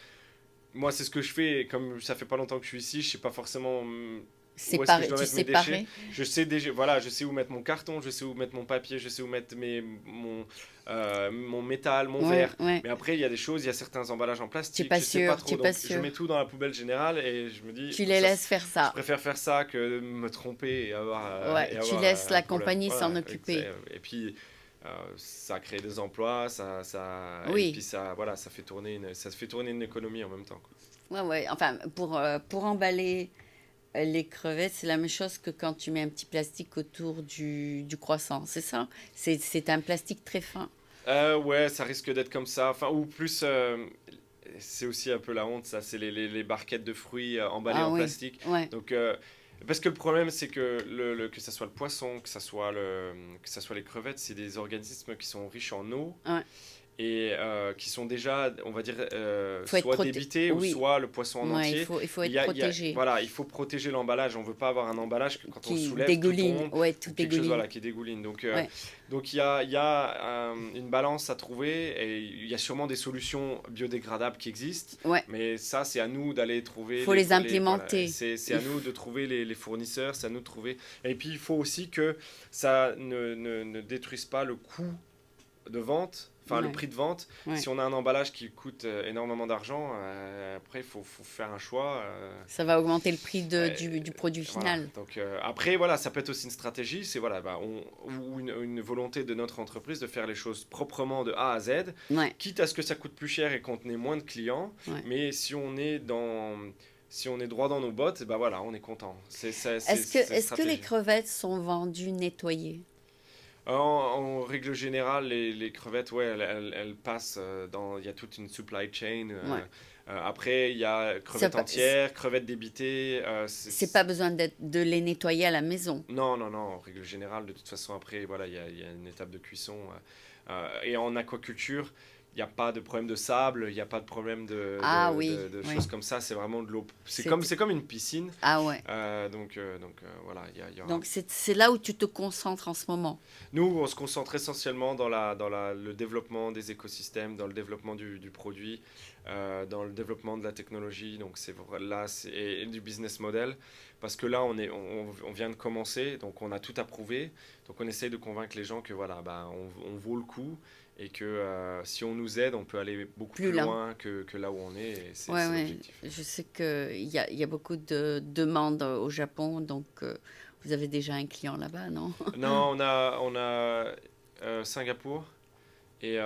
Moi, c'est ce que je fais. Et comme ça fait pas longtemps que je suis ici, je sais pas forcément où est-ce que je Séparé, dois tu mettre mes déchets. séparais? Je sais déjà, voilà, je sais où mettre mon carton, je sais où mettre mon papier, je sais où mettre mon métal, mon Ouais, verre. ouais. Mais après, il y a des choses, il y a certains emballages en Tu es plastique, pas je sais pas sûr, tu trop. es pas Donc, je sûr. mets tout dans la poubelle générale et je me dis, Tu les ça, laisses faire je ça. préfère faire ça que de me tromper Ouais, et tu avoir laisses un la problème. compagnie s'en Voilà, occuper. et puis ça crée des emplois, et Oui, puis voilà, ça fait tourner une économie en même temps, quoi. ouais, ouais. Enfin, pour emballer les crevettes, c'est la même chose que quand tu mets un petit plastique autour du croissant, c'est ça? C'est un plastique très fin. Ouais, ça risque d'être comme ça. Enfin, ou plus, c'est aussi un peu la honte, ça, c'est les barquettes de fruits emballées Ah en oui, plastique. ouais. Donc, parce que le problème, c'est que que ça soit le poisson, que ça soit les crevettes, c'est des organismes qui sont riches en eau Ouais. et qui sont déjà, on va dire, Faut être soit débités ou Oui, soit le poisson en ouais, entier. il faut être Il y a- protégé. voilà, il faut protéger l'emballage. On veut pas avoir un emballage que quand on le Qui soulève, tout dégouline. tombe Ouais, ou tout quelque chose dégouline. voilà, qui dégouline. Ouais, Donc il y a une balance à trouver et il y a sûrement des solutions biodégradables qui existent. ouais. Mais ça, c'est à nous d'aller trouver Faut les voilà, implémenter. c'est Il à nous f- de trouver les fournisseurs, c'est à nous de trouver. Et puis il faut aussi que ça ne détruise pas le coût de vente, enfin le Ouais, prix de vente. ouais. Si on a un emballage qui coûte énormément d'argent, après il faut faire un choix. Ça va augmenter le prix Euh, du produit voilà. final. Donc après voilà, ça peut être aussi une stratégie, c'est voilà, ou une volonté de notre entreprise de faire les choses proprement de A à Z, Ouais, quitte à ce que ça coûte plus cher et qu'on ait moins de clients. ouais. Mais si on est droit dans nos bottes, bah voilà, on est content. Est-ce que les stratégie. crevettes sont vendues nettoyées? En règle générale, les crevettes, ouais, elles passent il y a toute une supply chain. Ouais. Après, il y a Ça crevettes pa- entières, crevettes débitées. C'est pas besoin de les nettoyer à la maison. Non, non, non, en règle générale, de toute façon, après, voilà, il y a une étape de cuisson. Et en aquaculture, il n'y a pas de problème de sable, il n'y a pas de problème Ah oui, de oui. choses comme ça, c'est vraiment de l'eau. C'est C'est comme une piscine. Ah ouais. Voilà, il y aura. Donc c'est là où tu te concentres en ce moment. Nous, on se concentre essentiellement dans le développement des écosystèmes, dans le développement du produit. dans le développement de la technologie, donc et du business model, parce que là on vient de commencer, donc on a tout approuvé, donc on essaye de convaincre les gens que voilà, bah, on vaut le coup et que si on nous aide, on peut aller beaucoup plus loin que là où on est, et c'est l'objectif. Je sais qu'il y a beaucoup de demandes au Japon, donc vous avez déjà un client là-bas, non? Non, on a Singapour. Et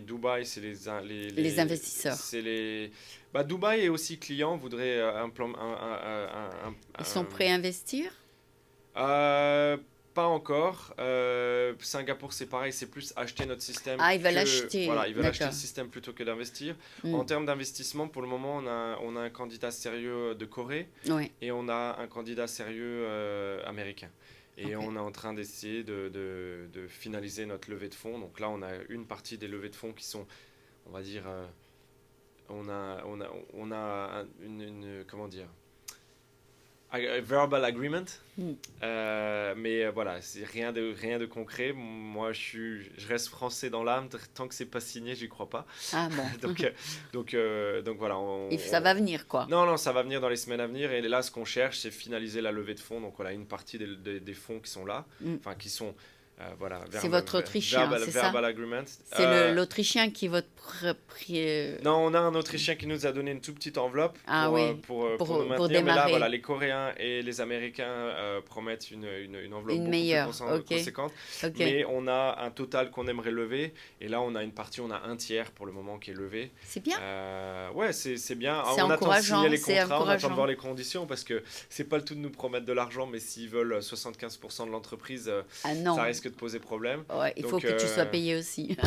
Dubaï, c'est Les investisseurs. c'est Dubaï est aussi client, voudrait Ils sont prêts à investir? euh, pas encore. Singapour, c'est pareil, c'est plus acheter notre système. Ah, ils veulent acheter. Voilà, ils veulent acheter le D'accord. système plutôt que d'investir. En termes d'investissement, pour le moment, on a un candidat sérieux de Corée Oui. et on a un candidat sérieux américain. Et Ok. on est en train d'essayer de finaliser notre levée de fonds. Donc là, on a une partie des levées de fonds qui sont, on va dire, comment dire, a verbal agreement. Mais voilà, c'est rien de concret. Moi, je reste français dans l'âme. Tant que c'est pas signé, j'y crois pas. Ah bon. donc voilà. Et ça va venir, quoi. Non, ça va venir dans les semaines à venir. Et là, ce qu'on cherche, c'est finaliser la levée de fonds. Donc voilà, une partie des fonds qui sont là, enfin qui sont voilà. C'est votre Autrichien, c'est ça? Verbal agreement. C'est l'Autrichien qui est votre Non, on a un Autrichien qui nous a donné une toute petite enveloppe pour nous maintenir. démarrer. Mais là, voilà, les Coréens et les Américains promettent une enveloppe beaucoup meilleure, plus conséquente. Mais on a un total qu'on aimerait lever. Et là, on a une partie, on a un tiers pour le moment qui est levé. C'est bien. Ouais, c'est bien. C'est on attend de signer les c'est contrats, on attend de voir les conditions parce que c'est pas le tout de nous promettre de l'argent, mais s'ils veulent 75% de l'entreprise, ça risque de poser problème. Ouais, il faut que tu sois payé aussi.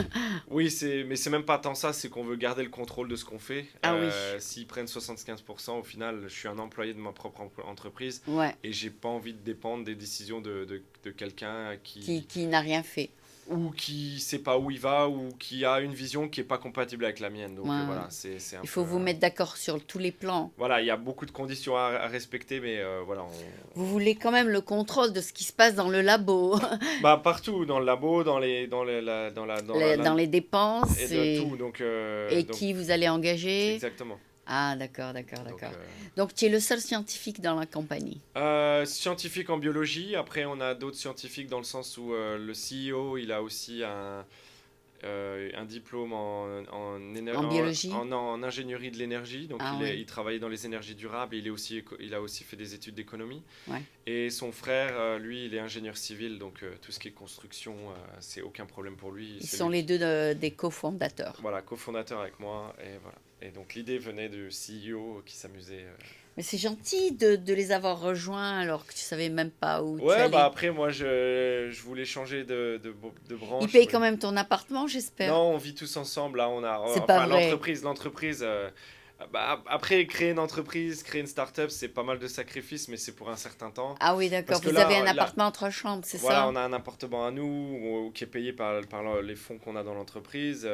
Oui, mais c'est même pas tant ça, c'est qu'on veut garder le contrôle de ce qu'on fait. Oui. S'ils prennent 75%, au final, je suis un employé de ma propre entreprise et j'ai pas envie de dépendre des décisions de quelqu'un qui n'a rien fait. Ou qui sait pas où il va, ou qui a une vision qui est pas compatible avec la mienne. Donc voilà, c'est un il faut vous mettre d'accord sur tous les plans. Voilà, il y a beaucoup de conditions à respecter, mais voilà. Vous voulez quand même le contrôle de ce qui se passe dans le labo. Partout, dans le labo, dans les dépenses et tout. Donc, qui vous allez engager. Exactement. Ah, d'accord. Donc, tu es le seul scientifique dans la compagnie. Scientifique en biologie. Après, on a d'autres scientifiques dans le sens où le CEO, il a aussi un diplôme en biologie, en ingénierie de l'énergie. Donc, il travaillait dans les énergies durables et il a aussi fait des études d'économie. Ouais. Et son frère, lui, il est ingénieur civil. Donc, tout ce qui est construction, c'est aucun problème pour lui. Ils sont les deux des cofondateurs. Voilà, cofondateurs avec moi. Et voilà. Et donc l'idée venait du CEO qui s'amusait. Mais c'est gentil de les avoir rejoints alors que tu savais même pas où tu allais. Après moi je voulais changer de branche. Ils payent quand même ton appartement, j'espère. Non, on vit tous ensemble. Là, on a pas vrai. l'entreprise. Après, créer une entreprise, créer une start-up, c'est pas mal de sacrifices, mais c'est pour un certain temps. Ah oui, d'accord. Vous avez un appartement en 3 chambres, c'est ça? Voilà, on a un appartement à nous qui est payé par les fonds qu'on a dans l'entreprise. Mes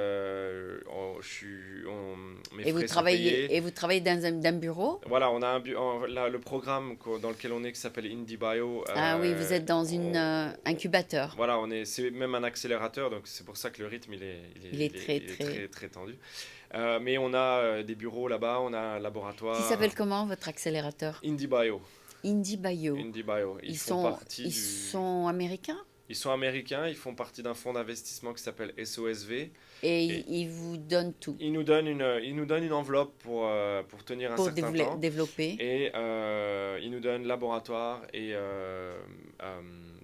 frais sont payés. Et vous travaillez dans un bureau? Voilà, on a le programme dans lequel on est qui s'appelle IndieBio. Ah oui, vous êtes dans une incubateur. Voilà, c'est même un accélérateur, donc c'est pour ça que le rythme il est très tendu. Mais on a des bureaux là-bas, on a un laboratoire. Qui s'appelle comment votre accélérateur? IndieBio. IndieBio. Ils sont américains? Ils sont américains, ils font partie d'un fonds d'investissement qui s'appelle SOSV. Et ils vous donnent tout? Ils nous donnent une enveloppe pour tenir un certain temps. Pour développer. Et ils nous donnent laboratoire et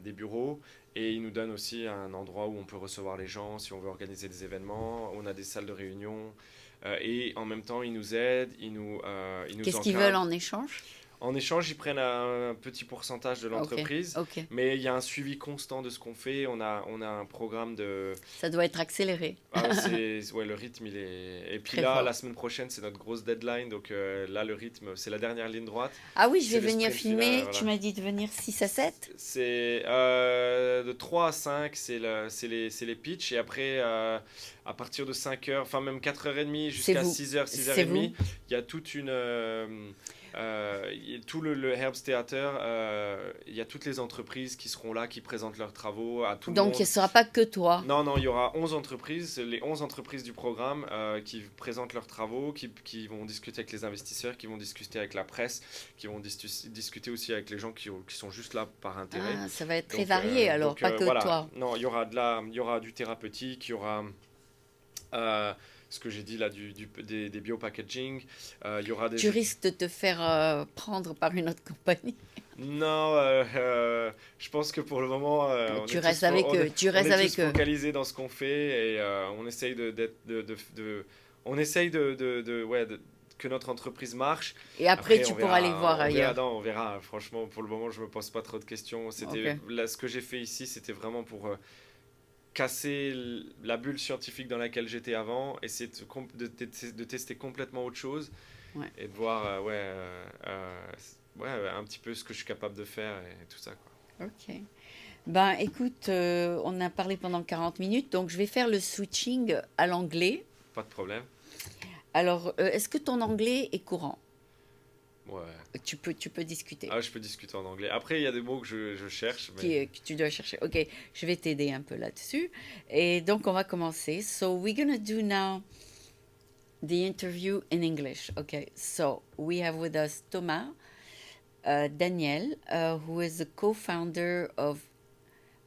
des bureaux. Et ils nous donnent aussi un endroit où on peut recevoir les gens si on veut organiser des événements. On a des salles de réunion. Et en même temps, ils nous aident, ils nous Qu'est-ce qu'ils veulent en échange? En échange, ils prennent un petit pourcentage de l'entreprise, mais il y a un suivi constant de ce qu'on fait. On a un programme de... Ça doit être accéléré. Le rythme, il est... Et puis Très là, fort. La semaine prochaine, c'est notre grosse deadline. Donc là, le rythme, c'est la dernière ligne droite. Ah oui, je vais venir filmer. Final, voilà. Tu m'as dit de venir 6 à 7? C'est de 3 à 5, c'est les pitchs. Et après, à partir de 5h, enfin même 4h30 jusqu'à 6h, 6h30, il y a toute une... Tout le Herbst Theater, il y a toutes les entreprises qui seront là, qui présentent leurs travaux à tout le Donc, monde. il ne sera pas que toi. Non, non, il y aura 11 entreprises, les 11 entreprises du programme qui présentent leurs travaux, qui vont discuter avec les investisseurs, qui vont discuter avec la presse, qui vont discuter aussi avec les gens qui sont juste là par intérêt. Ah, ça va être très Donc, varié alors, pas que voilà. toi. Non, il y aura du thérapeutique, il y aura ce que j'ai dit là, des biopackaging, il y aura des... Tu risques de te faire prendre par une autre compagnie. Non, je pense que pour le moment, on Tu est restes tous, avec on eux. est, Tu on restes est avec tous eux. focalisés dans ce qu'on fait et on essaye on essaye que notre entreprise marche. Et après, Après, tu on pourras verra, aller voir on verra, ailleurs. non, on verra. Franchement, pour le moment, je me pose pas trop de questions. C'était Ok. là, ce que j'ai fait ici, c'était vraiment pour casser la bulle scientifique dans laquelle j'étais avant, essayer de tester complètement autre chose Ouais. et de voir un petit peu ce que je suis capable de faire et tout ça, quoi. Ok. Ben, écoute, on a parlé pendant 40 minutes, donc je vais faire le switching à l'anglais. Pas de problème. Alors, est-ce que ton anglais est courant? Ouais. Tu peux discuter. Ah, je peux discuter en anglais. Après, il y a des mots que je cherche, mais Que tu dois chercher. Ok, je vais t'aider un peu là-dessus. Et donc, on va commencer. So, we're gonna do now the interview in English. Okay, so we have with us Thomas, Daniel, who is the co-founder of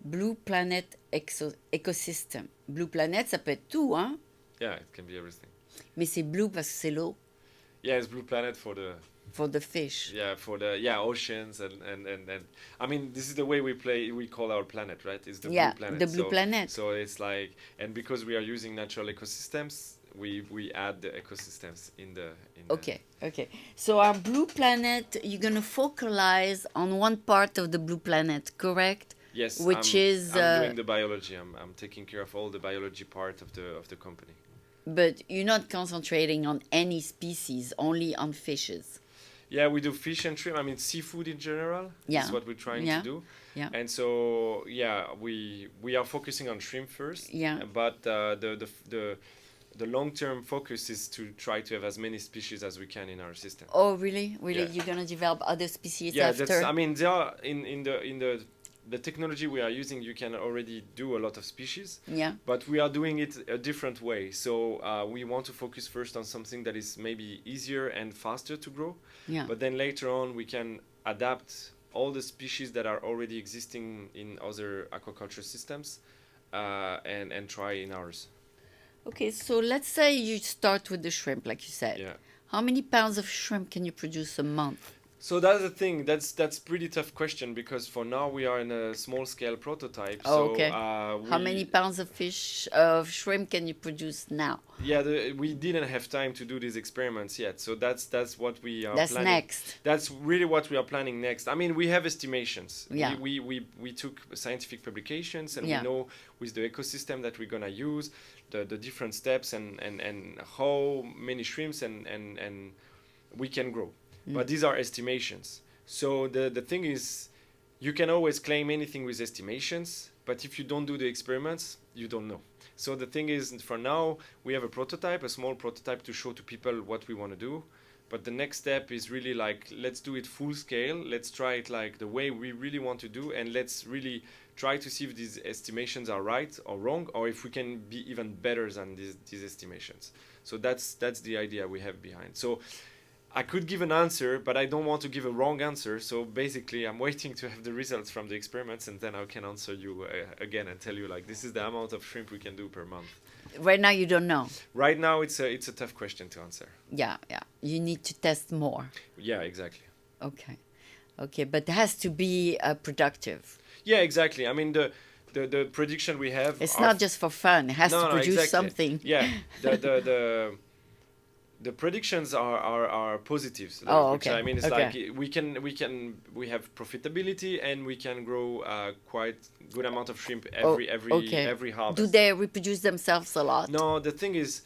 Blue Planet Ecosystem. Blue Planet, ça peut être tout, hein? yeah, it can be everything. Mais c'est blue parce que c'est l'eau, Yeah, it's Blue Planet for the for the fish. oceans and I mean, this is the way we call our planet, right? It's the Yeah, Blue Planet. the blue planet. So it's like, and because we are using natural ecosystems, we add the ecosystems in the Okay, okay. So our blue planet, you're gonna focalize on one part of the blue planet, correct? Yes, Which I'm, is, I'm doing the biology. I'm taking care of all the biology part of the company. But you're not concentrating on any species, only on fishes. Yeah, we do fish and shrimp. I mean, seafood in general Yeah. is what we're trying Yeah. to do. Yeah. And so, yeah, we are focusing on shrimp first. Yeah. But the long-term focus is to try to have as many species as we can in our system. Oh, really? Really? Yeah. You're gonna develop other species Yeah, after? that's. I mean, there are in the technology we are using, you can already do a lot of species. Yeah. But we are doing it a different way. So we want to focus first on something that is maybe easier and faster to grow. Yeah. But then later on, we can adapt all the species that are already existing in other aquaculture systems and try in ours. Okay, so let's say you start with the shrimp, like you said. Yeah. How many pounds of shrimp can you produce a month? So that's the thing. That's pretty tough question because for now we are in a small scale prototype. Oh, so, okay. How we- many pounds of shrimp can you produce now? Yeah, we didn't have time to do these experiments yet. So that's what we are That's planning. next. That's really what we are planning next. I mean, we have estimations. Yeah. We took scientific publications and Yeah. we know with the ecosystem that we're gonna use, the different steps and how many shrimps and we can grow. But these are estimations. So the thing is, you can always claim anything with estimations, but if you don't do the experiments, you don't know. So the thing is, for now, we have a prototype, a small prototype to show to people what we want to do. But the next step is really like, let's do it full scale. Let's try it like the way we really want to do. And let's really try to see if these estimations are right or wrong, or if we can be even better than these estimations. So that's the idea we have behind. So I could give an answer, but I don't want to give a wrong answer. So basically, I'm waiting to have the results from the experiments, and then I can answer you again and tell you like this is the amount of shrimp we can do per month. Right now, you don't know. Right now, it's a tough question to answer. Yeah, yeah. You need to test more. Yeah, exactly. Okay. Okay, but it has to be productive. Yeah, exactly. I mean the prediction we have. It's are not just for fun. It has to produce exactly. something. Yeah, the predictions are positives. Oh, which okay. I mean, it's Okay. like we have profitability and we can grow quite good amount of shrimp Oh, every okay. harvest. Do they reproduce themselves a lot? No, the thing is,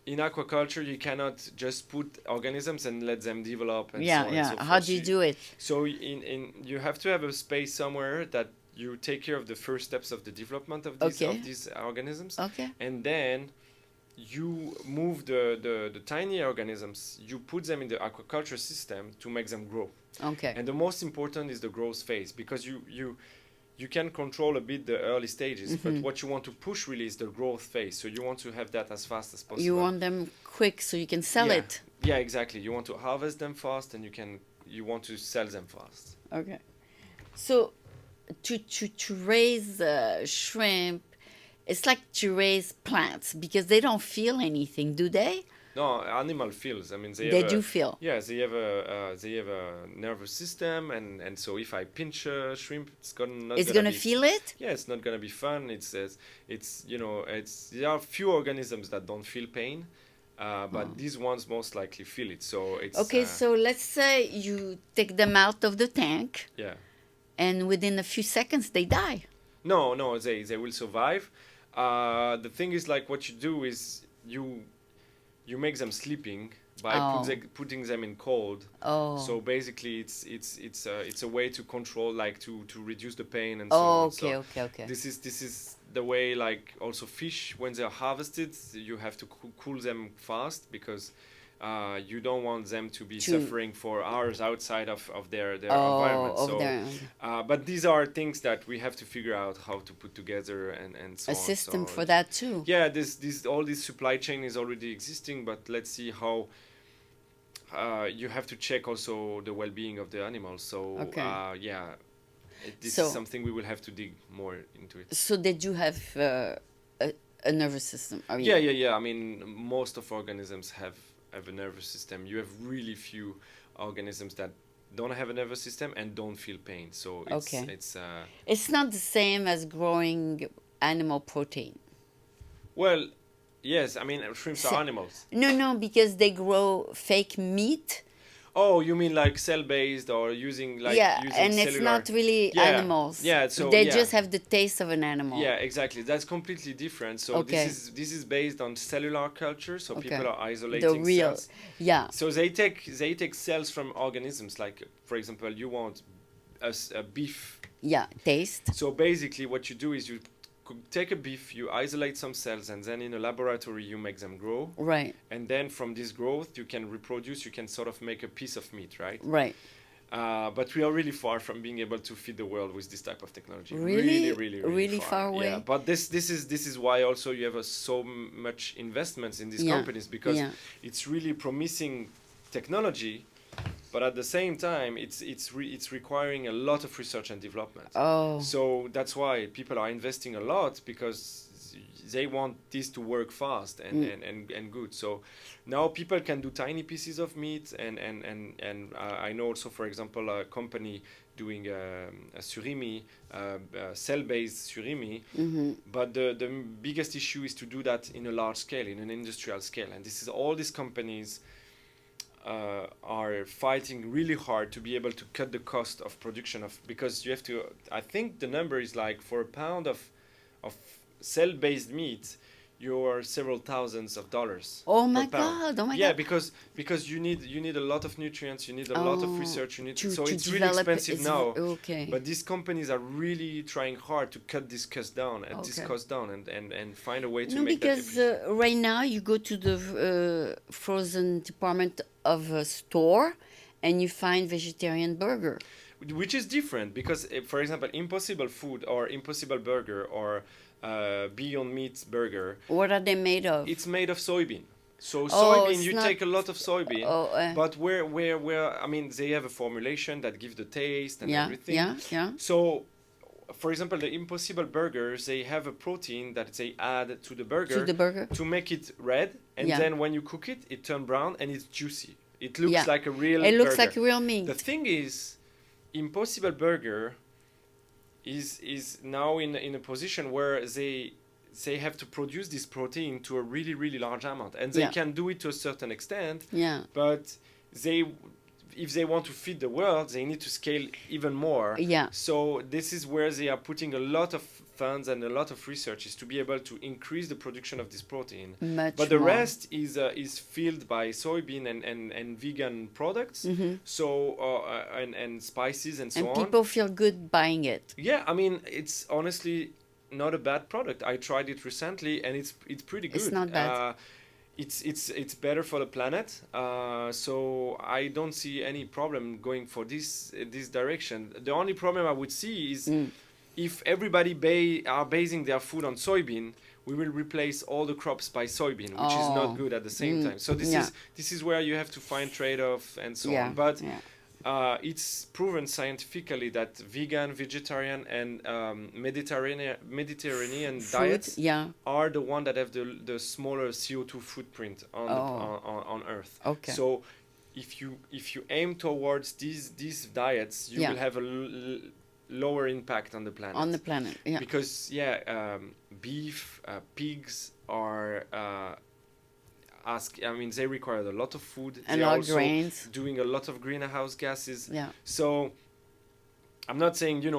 in aquaculture you cannot just put organisms and let them develop and Yeah, so on yeah. and so How forth. do you do it? So in you have to have a space somewhere that you take care of the first steps of the development of Okay. these organisms, Okay. and then you move the tiny organisms, you put them in the aquaculture system to make them grow. Okay. And the most important is the growth phase, because you can control a bit the early stages, but what you want to push really is the growth phase. So you want to have that as fast as possible. You want them quick so you can sell Yeah. it. Yeah, exactly. You want to harvest them fast, and you want to sell them fast. Okay. So to raise shrimp, it's like to raise plants because they don't feel anything, do they? No, animal feels. I mean, They do feel. Yeah, they have a nervous system, and so if I pinch a shrimp, it's gonna feel it? Yeah, it's not gonna be fun. It's there are few organisms that don't feel pain, but these ones most likely feel it. So it's Okay, so let's say you take them out of the tank, yeah. and within a few seconds they die. No, they will survive. The thing is, like, what you do is you make them sleeping by putting them in cold. Oh. So basically, it's a way to control, like to reduce the pain and so on. Okay, So okay. This is the way, like, also fish, when they are harvested, you have to cool them fast, because you don't want them to be suffering for hours outside of their environment. But these are things that we have to figure out how to put together and so a on. system So for that too. yeah, all this supply chain is already existing, but let's see how you have to check also the well-being of the animals. So this is something we will have to dig more into it. So they do have a nervous system. I mean, Yeah. I mean, most of organisms have a nervous system. You have really few organisms that don't have a nervous system and don't feel pain. So it's not the same as growing animal protein. Well, yes. I mean, shrimps are animals. No, because they grow fake meat. Oh, you mean like cell-based or using and it's not really animals. Yeah, so they just have the taste of an animal. Yeah, exactly. That's completely different. So this is based on cellular culture. So people are isolating cells. Yeah. So they take cells from organisms. Like, for example, you want a beef. Yeah, taste. So basically, what you do is you take a beef, you isolate some cells, and then in a laboratory you make them grow. Right. And then from this growth you can reproduce, you can sort of make a piece of meat, right? Right. But we are really far from being able to feed the world with this type of technology. Really far away. Yeah, but this is why also you have so much investments in these companies, because it's really promising technology. But at the same time, it's requiring a lot of research and development. Oh. So that's why people are investing a lot, because they want this to work fast and good. So now people can do tiny pieces of meat, and I know also, for example, a company doing a surimi, cell-based surimi. Mm-hmm. But the biggest issue is to do that in a large scale, in an industrial scale. And this is all these companies are fighting really hard to be able to cut the cost of production because you have to, I think the number is like, for a pound of cell-based meat, you're several thousands of dollars. Oh my God! Yeah, because you need a lot of nutrients, you need a lot of research, so it's really expensive now. Okay. But these companies are really trying hard to cut this cost down and find a way to make that. No, because right now you go to the frozen department of a store, and you find vegetarian burger. Which is different, because for example, Impossible Food or Impossible Burger or Beyond Meat burger. What are they made of? It's made of soybean. So soybean, you take a lot of soybean, but where I mean, they have a formulation that gives the taste and everything. Yeah. So, for example, the Impossible Burgers, they have a protein that they add to the burger to make it red, and then when you cook it, it turns brown and it's juicy. It looks like a real. It looks like real meat. The thing is, Impossible Burger is now in a position where they have to produce this protein to a really, really large amount, and they can do it to a certain extent. Yeah. But if they want to feed the world, they need to scale even more. Yeah. So this is where they are putting a lot of funds and a lot of research, is to be able to increase the production of this protein. But the rest is filled by soybean and vegan products. Mm-hmm. So and spices and so on. And people feel good buying it. Yeah, I mean, it's honestly, not a bad product. I tried it recently, and it's pretty good. It's not bad. It's better for the planet. So I don't see any problem going for this direction. The only problem I would see is if everybody are basing their food on soybean, we will replace all the crops by soybean, which is not good at the same time. So this is where you have to find trade-off and so on. But it's proven scientifically that vegan, vegetarian, and Mediterranean diets are the one that have the smaller CO2 footprint on Earth. Okay. So if you aim towards these diets, you will have a lower impact on the planet. On the planet, yeah. Because beef, pigs are. They require a lot of food. And they are also grains. Doing a lot of greenhouse gases. Yeah. So I'm not saying, I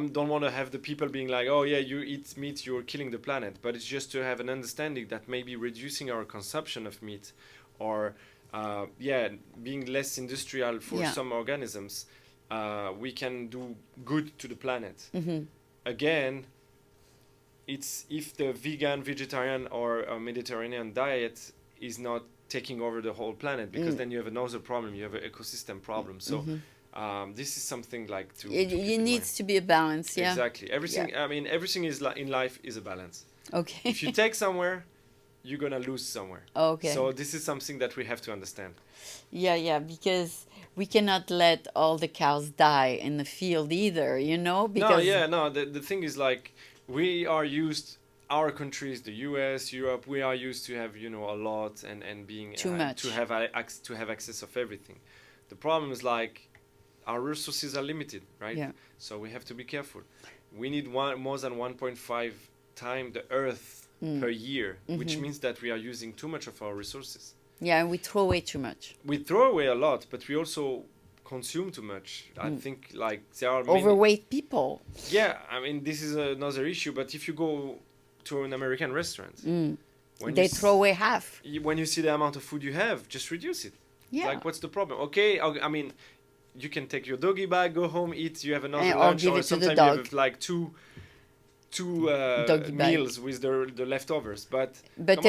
don't want to have the people being like, oh yeah, you eat meat, you're killing the planet. But it's just to have an understanding that maybe reducing our consumption of meat or, being less industrial for some organisms, we can do good to the planet. Mm-hmm. Again, it's if the vegan, vegetarian, or Mediterranean diet is not taking over the whole planet, because then you have another problem. You have an ecosystem problem. So this is something like to it needs to be a balance. Yeah, exactly. Everything. I mean, everything is in life is a balance. Okay. If you take somewhere, you're gonna lose somewhere. Okay. So this is something that we have to understand. Yeah, because we cannot let all the cows die in the field either. Because The thing is, like, we are used. Our countries, the U.S., Europe, we are used to have a lot and being too much to have access of everything. The problem is, like, our resources are limited, right? Yeah. So we have to be careful. We need more than 1.5 times the Earth per year, which means that we are using too much of our resources. Yeah, and we throw away too much. We throw away a lot, but we also consume too much. I think, like, there are overweight people. Yeah, I mean, this is another issue. But if you go to an American restaurant, they throw away half. When you see the amount of food you have, just reduce it. Yeah. Like, what's the problem? Okay, I mean, you can take your doggy bag, go home, eat. You have another and lunch, or sometimes you have like two meals with the leftovers. But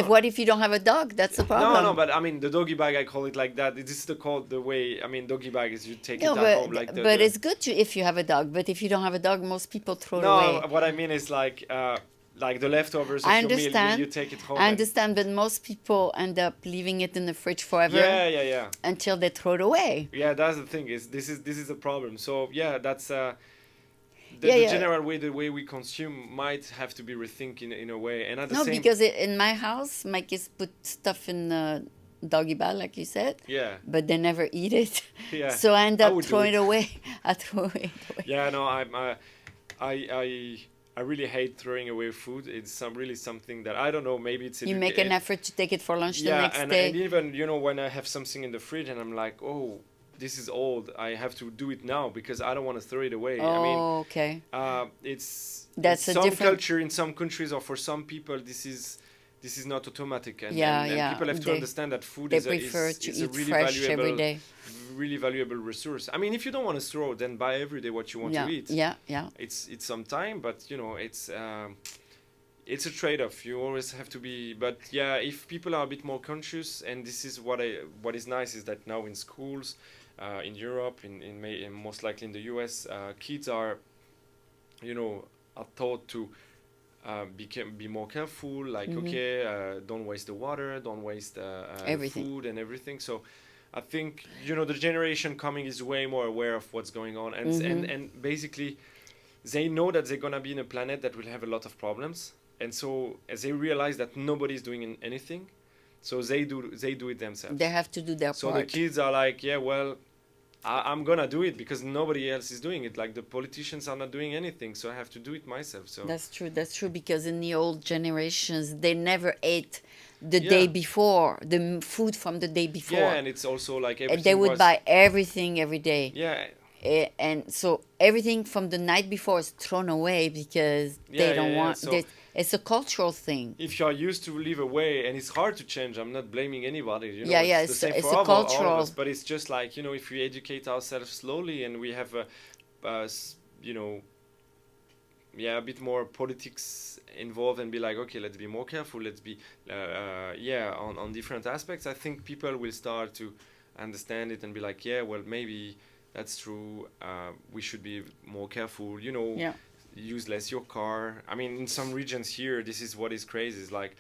what if you don't have a dog? That's the problem. No. But I mean, the doggy bag, I call it like that. This is the way. I mean, doggy bag is you take it at home like. But it's good if you have a dog. But if you don't have a dog, most people throw it away. No, what I mean is like the leftovers of your meal, you take it home. I understand, but most people end up leaving it in the fridge forever. Yeah. Until they throw it away. Yeah, that's the thing. This is a problem. So that's the general way, the way we consume might have to be rethinking in a way. And at the same. No, because in my house, my kids put stuff in the doggy bag, like you said. Yeah. But they never eat it. Yeah. So I end up throwing it away. I throw it away. Yeah, no, I really hate throwing away food. It's something that I don't know. Maybe it's you make an effort to take it for lunch the next day. And even when I have something in the fridge and I'm like, oh, this is old. I have to do it now because I don't want to throw it away. Okay. That's some different culture in some countries, or for some people, this is not automatic. And people have to understand that food is a really fresh every day. Really valuable resource. I mean, if you don't want to throw, then buy every day what you want to eat. Yeah. It's some time, but it's a trade-off. You always have to be. But if people are a bit more conscious, and this is what is nice is that now in schools, in Europe, in most likely in the US, kids are taught to be more careful. Like don't waste the water, don't waste food and everything. So. I think the generation coming is way more aware of what's going on, and basically, they know that they're gonna be in a planet that will have a lot of problems, and so as they realize that nobody's doing anything, so they do it themselves. They have to do their part. So the kids are like, I'm gonna do it because nobody else is doing it. Like the politicians are not doing anything, so I have to do it myself. So that's true. Because in the old generations, they never ate the day before, the food from the day before. Yeah, and it's also like everything. They would buy everything every day. Yeah. And so everything from the night before is thrown away because they don't want. So it's a cultural thing. If you are used to live away, and it's hard to change, I'm not blaming anybody. It's the same for all of us, but it's just like if we educate ourselves slowly and we have a bit more politics involved and be like, okay, let's be more careful, let's be on different aspects, I think people will start to understand it and be like, yeah, well, maybe that's true, we should be more careful, use less your car. I mean, in some regions here, this is what is crazy, is like,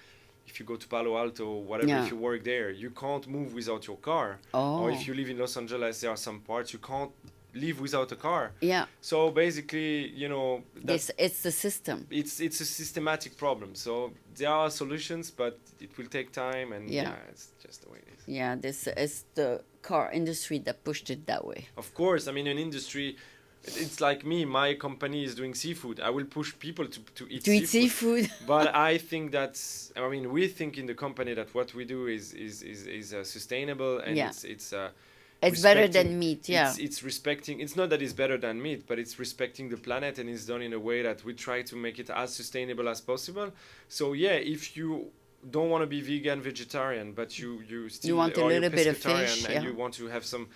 if you go to Palo Alto, whatever, if you work there, you can't move without your car. Or if you live in Los Angeles, there are some parts you can't live without a car. Yeah. So basically, it's the system. It's a systematic problem. So there are solutions, but it will take time, and it's just the way it is. Yeah, this is the car industry that pushed it that way. Of course, I mean, an industry. It's like me. My company is doing seafood. I will push people to eat seafood. But I think we think in the company that what we do is sustainable, and it's better than meat. Yeah, it's respecting. It's not that it's better than meat, but it's respecting the planet, and it's done in a way that we try to make it as sustainable as possible. So if you don't want to be vegan, vegetarian, but you still want a little bit of fish, and you want to have some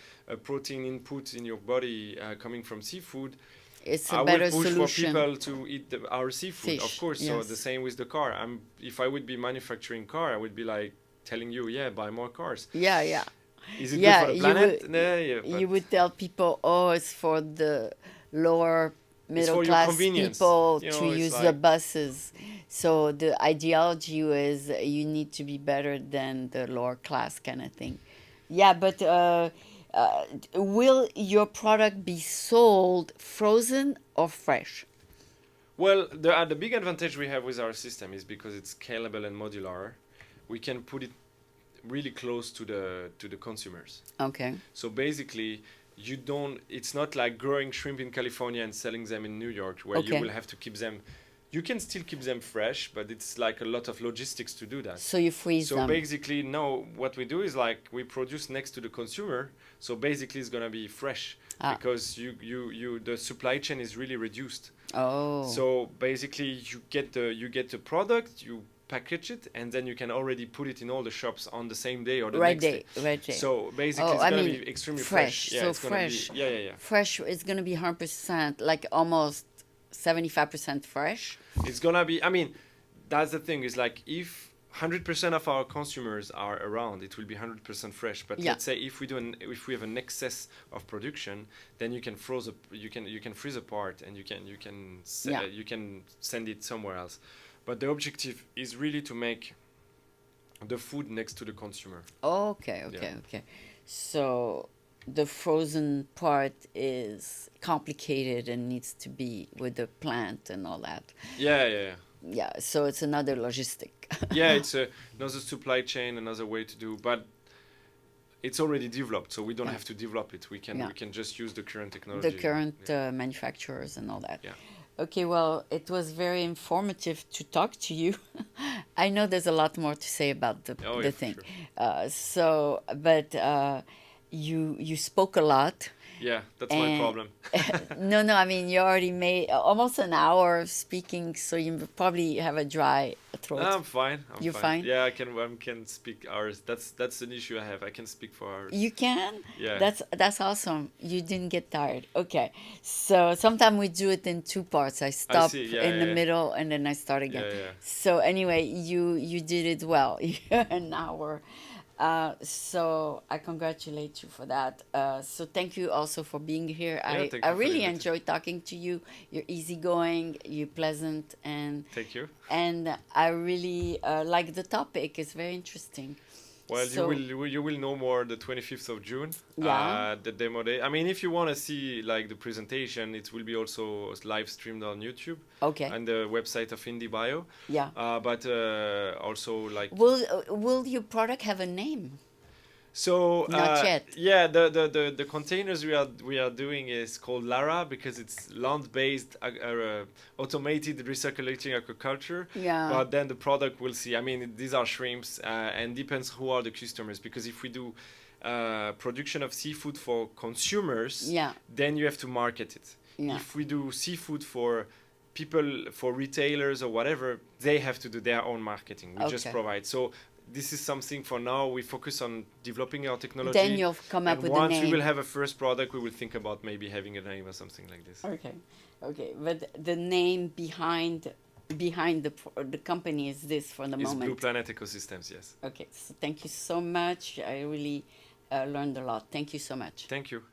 protein input in your body coming from seafood, it's a better solution. I will push for people to eat our seafood, fish, of course. Yes. So the same with the car. If I would be manufacturing car, I would be like telling you, buy more cars. Yeah, yeah. Is it good for the planet? You would tell people, it's for the lower middle class people to use the buses. So the ideology is you need to be better than the lower class kind of thing. Yeah, but will your product be sold frozen or fresh? Well, the big advantage we have with our system is because it's scalable and modular. We can put it really close to the consumers. Okay. So basically, it's not like growing shrimp in California and selling them in New York, where you will have to keep them. You can still keep them fresh, but it's like a lot of logistics to do that. So you freeze them. So basically, no, what we do is like we produce next to the consumer. So basically, it's gonna be fresh because the supply chain is really reduced. Oh. So basically, you get the product, you package it, and then you can already put it in all the shops on the same day or the next day. Right day. So basically, it's gonna be extremely fresh. Yeah, so fresh. Fresh is gonna be 100%, like almost 75% fresh. It's gonna be. I mean, that's the thing. Is like if 100% of our consumers are around, it will be 100% fresh. But let's say if we have an excess of production, then you can freeze a part, and you can send it somewhere else. But the objective is really to make the food next to the consumer. Okay. So the frozen part is complicated and needs to be with the plant and all that. Yeah. Yeah, so it's another logistic. It's another supply chain, another way to do, but it's already developed, so we don't have to develop it. We can just use the current technology. The current manufacturers and all that. Yeah. Okay, well, it was very informative to talk to you. I know there's a lot more to say about the thing. Sure. But you spoke a lot. Yeah, that's my problem. No, I mean, you already made almost an hour of speaking, so you probably have a dry throat. I'm fine. You're fine? Yeah, I can speak hours. That's an issue I have. I can speak for hours. You can? Yeah. That's awesome. You didn't get tired. Okay. So sometimes we do it in two parts. I stop in the middle and then I start again. Yeah. So anyway, you did it well. An hour. So I congratulate you for that. So thank you also for being here. I really enjoy talking to you. You're easygoing, you're pleasant, and thank you. And I really like the topic. It's very interesting. Well, you will know more the 25th of June. Yeah. The demo day. I mean, if you want to see like the presentation, it will be also live streamed on YouTube. Okay. And the website of IndieBio. Yeah. But also like. Will your product have a name? So not yet. Yeah, the containers we are doing is called Lara because it's land-based automated recirculating aquaculture. Yeah. But then the product we'll see. I mean, these are shrimps, and depends who are the customers. Because if we do production of seafood for consumers, then you have to market it. Yeah. If we do seafood for people, for retailers or whatever, they have to do their own marketing. We just provide. So this is something for now. We focus on developing our technology. Then you've come up and with the once name. we will have a first product, we will think about maybe having a name or something like this. Okay. But the name behind the company is this for the It's moment. Blue Planet Ecosystems, yes. Okay, so thank you so much. I really learned a lot. Thank you so much. Thank you.